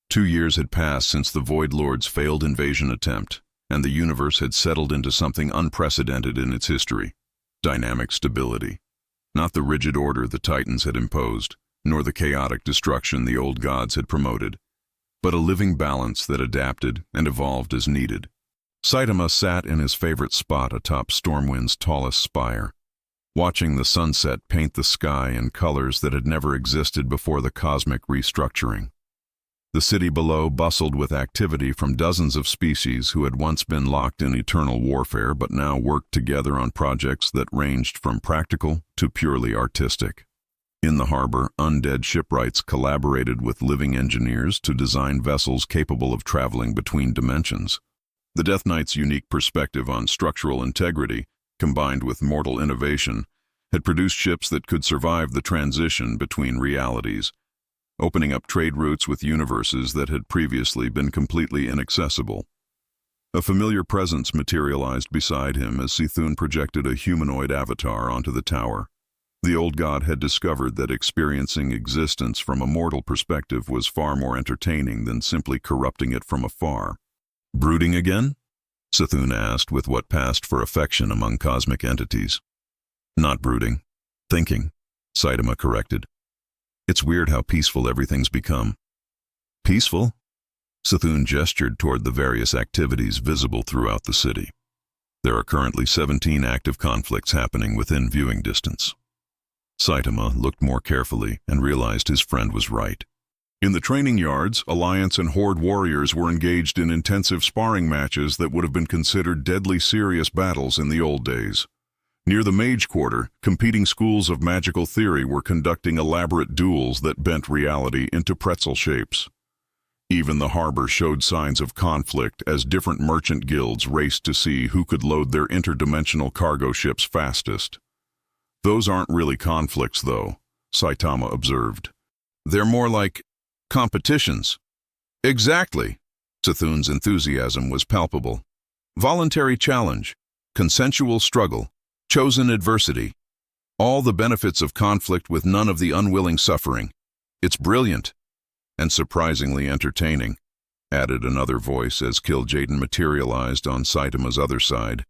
2 years had passed since the Void Lord's failed invasion attempt, and the universe had settled into something unprecedented in its history: dynamic stability. Not the rigid order the Titans had imposed, nor the chaotic destruction the old gods had promoted, but a living balance that adapted and evolved as needed. Saitama sat in his favorite spot atop Stormwind's tallest spire, watching the sunset paint the sky in colors that had never existed before the cosmic restructuring. The city below bustled with activity from dozens of species who had once been locked in eternal warfare but now worked together on projects that ranged from practical to purely artistic. In the harbor, undead shipwrights collaborated with living engineers to design vessels capable of traveling between dimensions. The Death Knight's unique perspective on structural integrity, combined with mortal innovation, had produced ships that could survive the transition between realities, opening up trade routes with universes that had previously been completely inaccessible. A familiar presence materialized beside him as Sithun projected a humanoid avatar onto the tower. The old god had discovered that experiencing existence from a mortal perspective was far more entertaining than simply corrupting it from afar. "Brooding again?" Sithun asked with what passed for affection among cosmic entities. "Not brooding. Thinking," Saitama corrected. "It's weird how peaceful everything's become." "Peaceful?" Sithun gestured toward the various activities visible throughout the city. "There are currently 17 active conflicts happening within viewing distance." Saitama looked more carefully and realized his friend was right. In the training yards, Alliance and Horde warriors were engaged in intensive sparring matches that would have been considered deadly serious battles in the old days. Near the Mage Quarter, competing schools of magical theory were conducting elaborate duels that bent reality into pretzel shapes. Even the harbor showed signs of conflict as different merchant guilds raced to see who could load their interdimensional cargo ships fastest. "Those aren't really conflicts, though," Saitama observed. "They're more like competitions." "Exactly." Sithun's enthusiasm was palpable. "Voluntary challenge, consensual struggle, chosen adversity. All the benefits of conflict with none of the unwilling suffering. It's brilliant. And surprisingly entertaining," added another voice as Kil'jaeden materialized on Saitama's other side.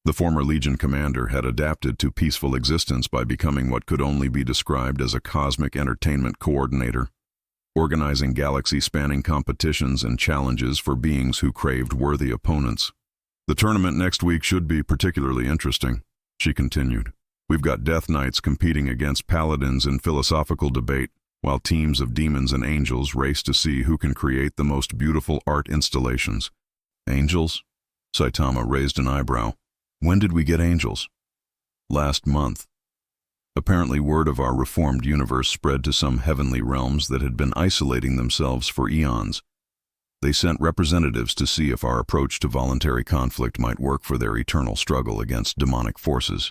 The former Legion commander had adapted to peaceful existence by becoming what could only be described as a cosmic entertainment coordinator. organizing galaxy-spanning competitions and challenges for beings who craved worthy opponents. "The tournament next week should be particularly interesting," she continued. "We've got Death Knights competing against paladins in philosophical debate, while teams of demons and angels race to see who can create the most beautiful art installations." "Angels?" Saitama raised an eyebrow. "When did we get angels?" "Last month." Apparently word of our reformed universe spread to some heavenly realms that had been isolating themselves for eons. They sent representatives to see if our approach to voluntary conflict might work for their eternal struggle against demonic forces.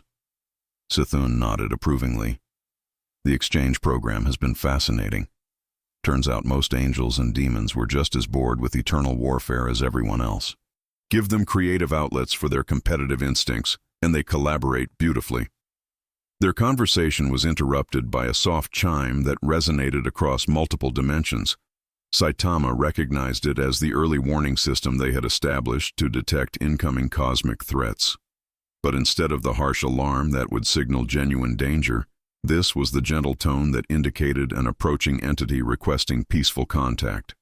Sithun nodded approvingly. "The exchange program has been fascinating. Turns out most angels and demons were just as bored with eternal warfare as everyone else. Give them creative outlets for their competitive instincts, and they collaborate beautifully." Their conversation was interrupted by a soft chime that resonated across multiple dimensions. Saitama recognized it as the early warning system they had established to detect incoming cosmic threats. But instead of the harsh alarm that would signal genuine danger, this was the gentle tone that indicated an approaching entity requesting peaceful contact.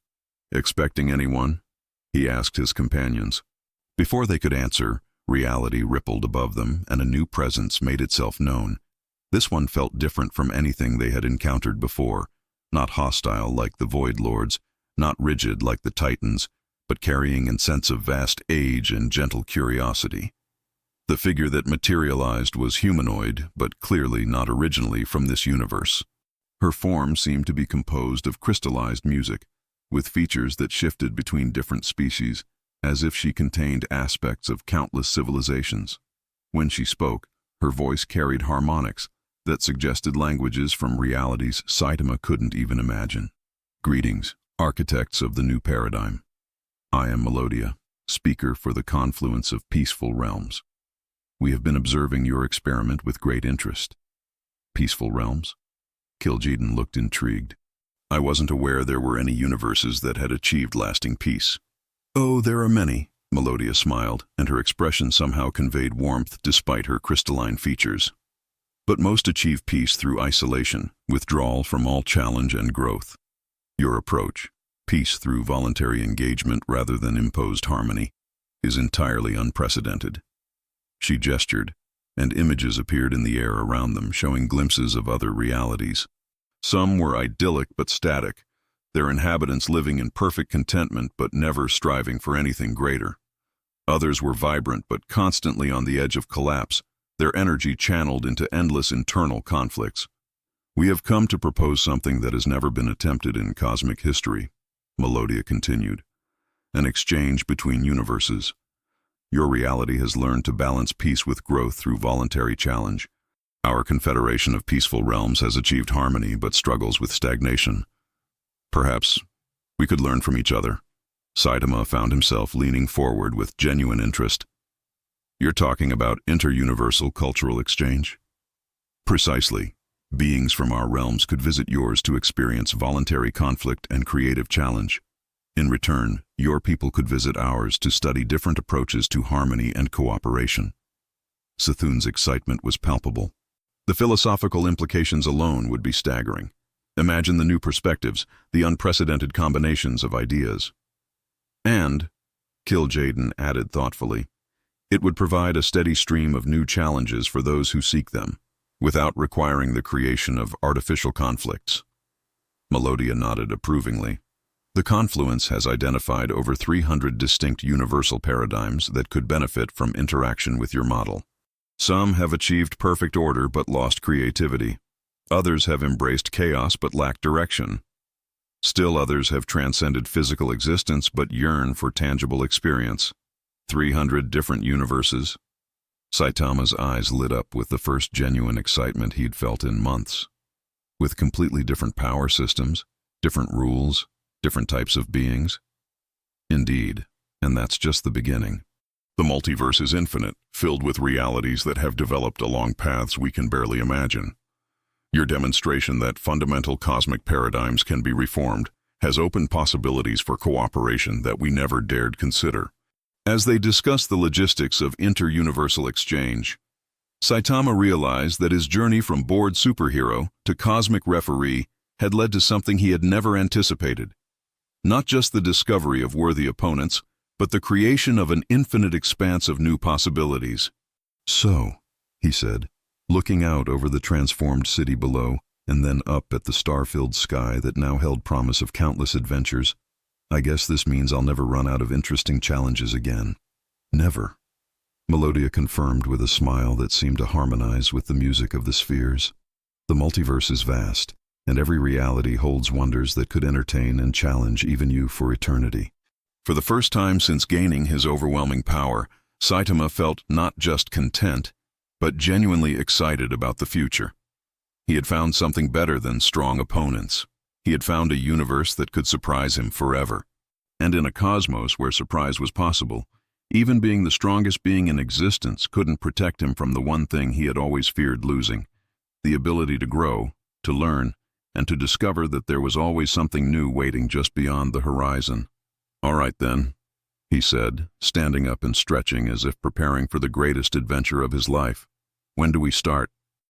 "Expecting anyone?" he asked his companions. Before they could answer, reality rippled above them and a new presence made itself known. This one felt different from anything they had encountered before, not hostile like the Void Lords, not rigid like the Titans, but carrying a sense of vast age and gentle curiosity. The figure that materialized was humanoid, but clearly not originally from this universe. Her form seemed to be composed of crystallized music, with features that shifted between different species, as if she contained aspects of countless civilizations. When she spoke, her voice carried harmonics that suggested languages from realities Saitama couldn't even imagine. "Greetings, architects of the new paradigm. I am Melodia, speaker for the confluence of peaceful realms. We have been observing your experiment with great interest." "Peaceful realms?" Kil'jaeden looked intrigued. "I wasn't aware there were any universes that had achieved lasting peace." "Oh, there are many," Melodia smiled, and her expression somehow conveyed warmth despite her crystalline features. "But most achieve peace through isolation, withdrawal from all challenge and growth. Your approach, peace through voluntary engagement rather than imposed harmony, is entirely unprecedented." She gestured, and images appeared in the air around them, showing glimpses of other realities. Some were idyllic but static, their inhabitants living in perfect contentment but never striving for anything greater. Others were vibrant but constantly on the edge of collapse, their energy channeled into endless internal conflicts. "We have come to propose something that has never been attempted in cosmic history," Melodia continued. "An exchange between universes. Your reality has learned to balance peace with growth through voluntary challenge. Our confederation of peaceful realms has achieved harmony but struggles with stagnation. Perhaps we could learn from each other." Saitama found himself leaning forward with genuine interest. "You're talking about inter-universal cultural exchange?" "Precisely. Beings from our realms could visit yours to experience voluntary conflict and creative challenge. In return, your people could visit ours to study different approaches to harmony and cooperation." Sithun's excitement was palpable. The philosophical implications alone would be staggering. Imagine the new perspectives, the unprecedented combinations of ideas. "And," Kil'jaeden added thoughtfully, "it would provide a steady stream of new challenges for those who seek them, without requiring the creation of artificial conflicts." Melodia nodded approvingly. "The confluence has identified over 300 distinct universal paradigms that could benefit from interaction with your model. Some have achieved perfect order but lost creativity. Others have embraced chaos but lacked direction. Still others have transcended physical existence but yearn for tangible experience. 300 different universes." Saitama's eyes lit up with the first genuine excitement he'd felt in months. "With completely different power systems, different rules, different types of beings?" "Indeed, and that's just the beginning. The multiverse is infinite, filled with realities that have developed along paths we can barely imagine. Your demonstration that fundamental cosmic paradigms can be reformed has opened possibilities for cooperation that we never dared consider." As they discussed the logistics of inter-universal exchange, Saitama realized that his journey from bored superhero to cosmic referee had led to something he had never anticipated. Not just the discovery of worthy opponents, but the creation of an infinite expanse of new possibilities. "So," he said, looking out over the transformed city below and then up at the star-filled sky that now held promise of countless adventures, "I guess this means I'll never run out of interesting challenges again." "Never," Melodia confirmed with a smile that seemed to harmonize with the music of the spheres. "The multiverse is vast, and every reality holds wonders that could entertain and challenge even you for eternity." For the first time since gaining his overwhelming power, Saitama felt not just content, but genuinely excited about the future. He had found something better than strong opponents. He had found a universe that could surprise him forever. And in a cosmos where surprise was possible, even being the strongest being in existence couldn't protect him from the one thing he had always feared losing: the ability to grow, to learn, and to discover that there was always something new waiting just beyond the horizon. "All right then," he said, standing up and stretching as if preparing for the greatest adventure of his life. "When do we start?"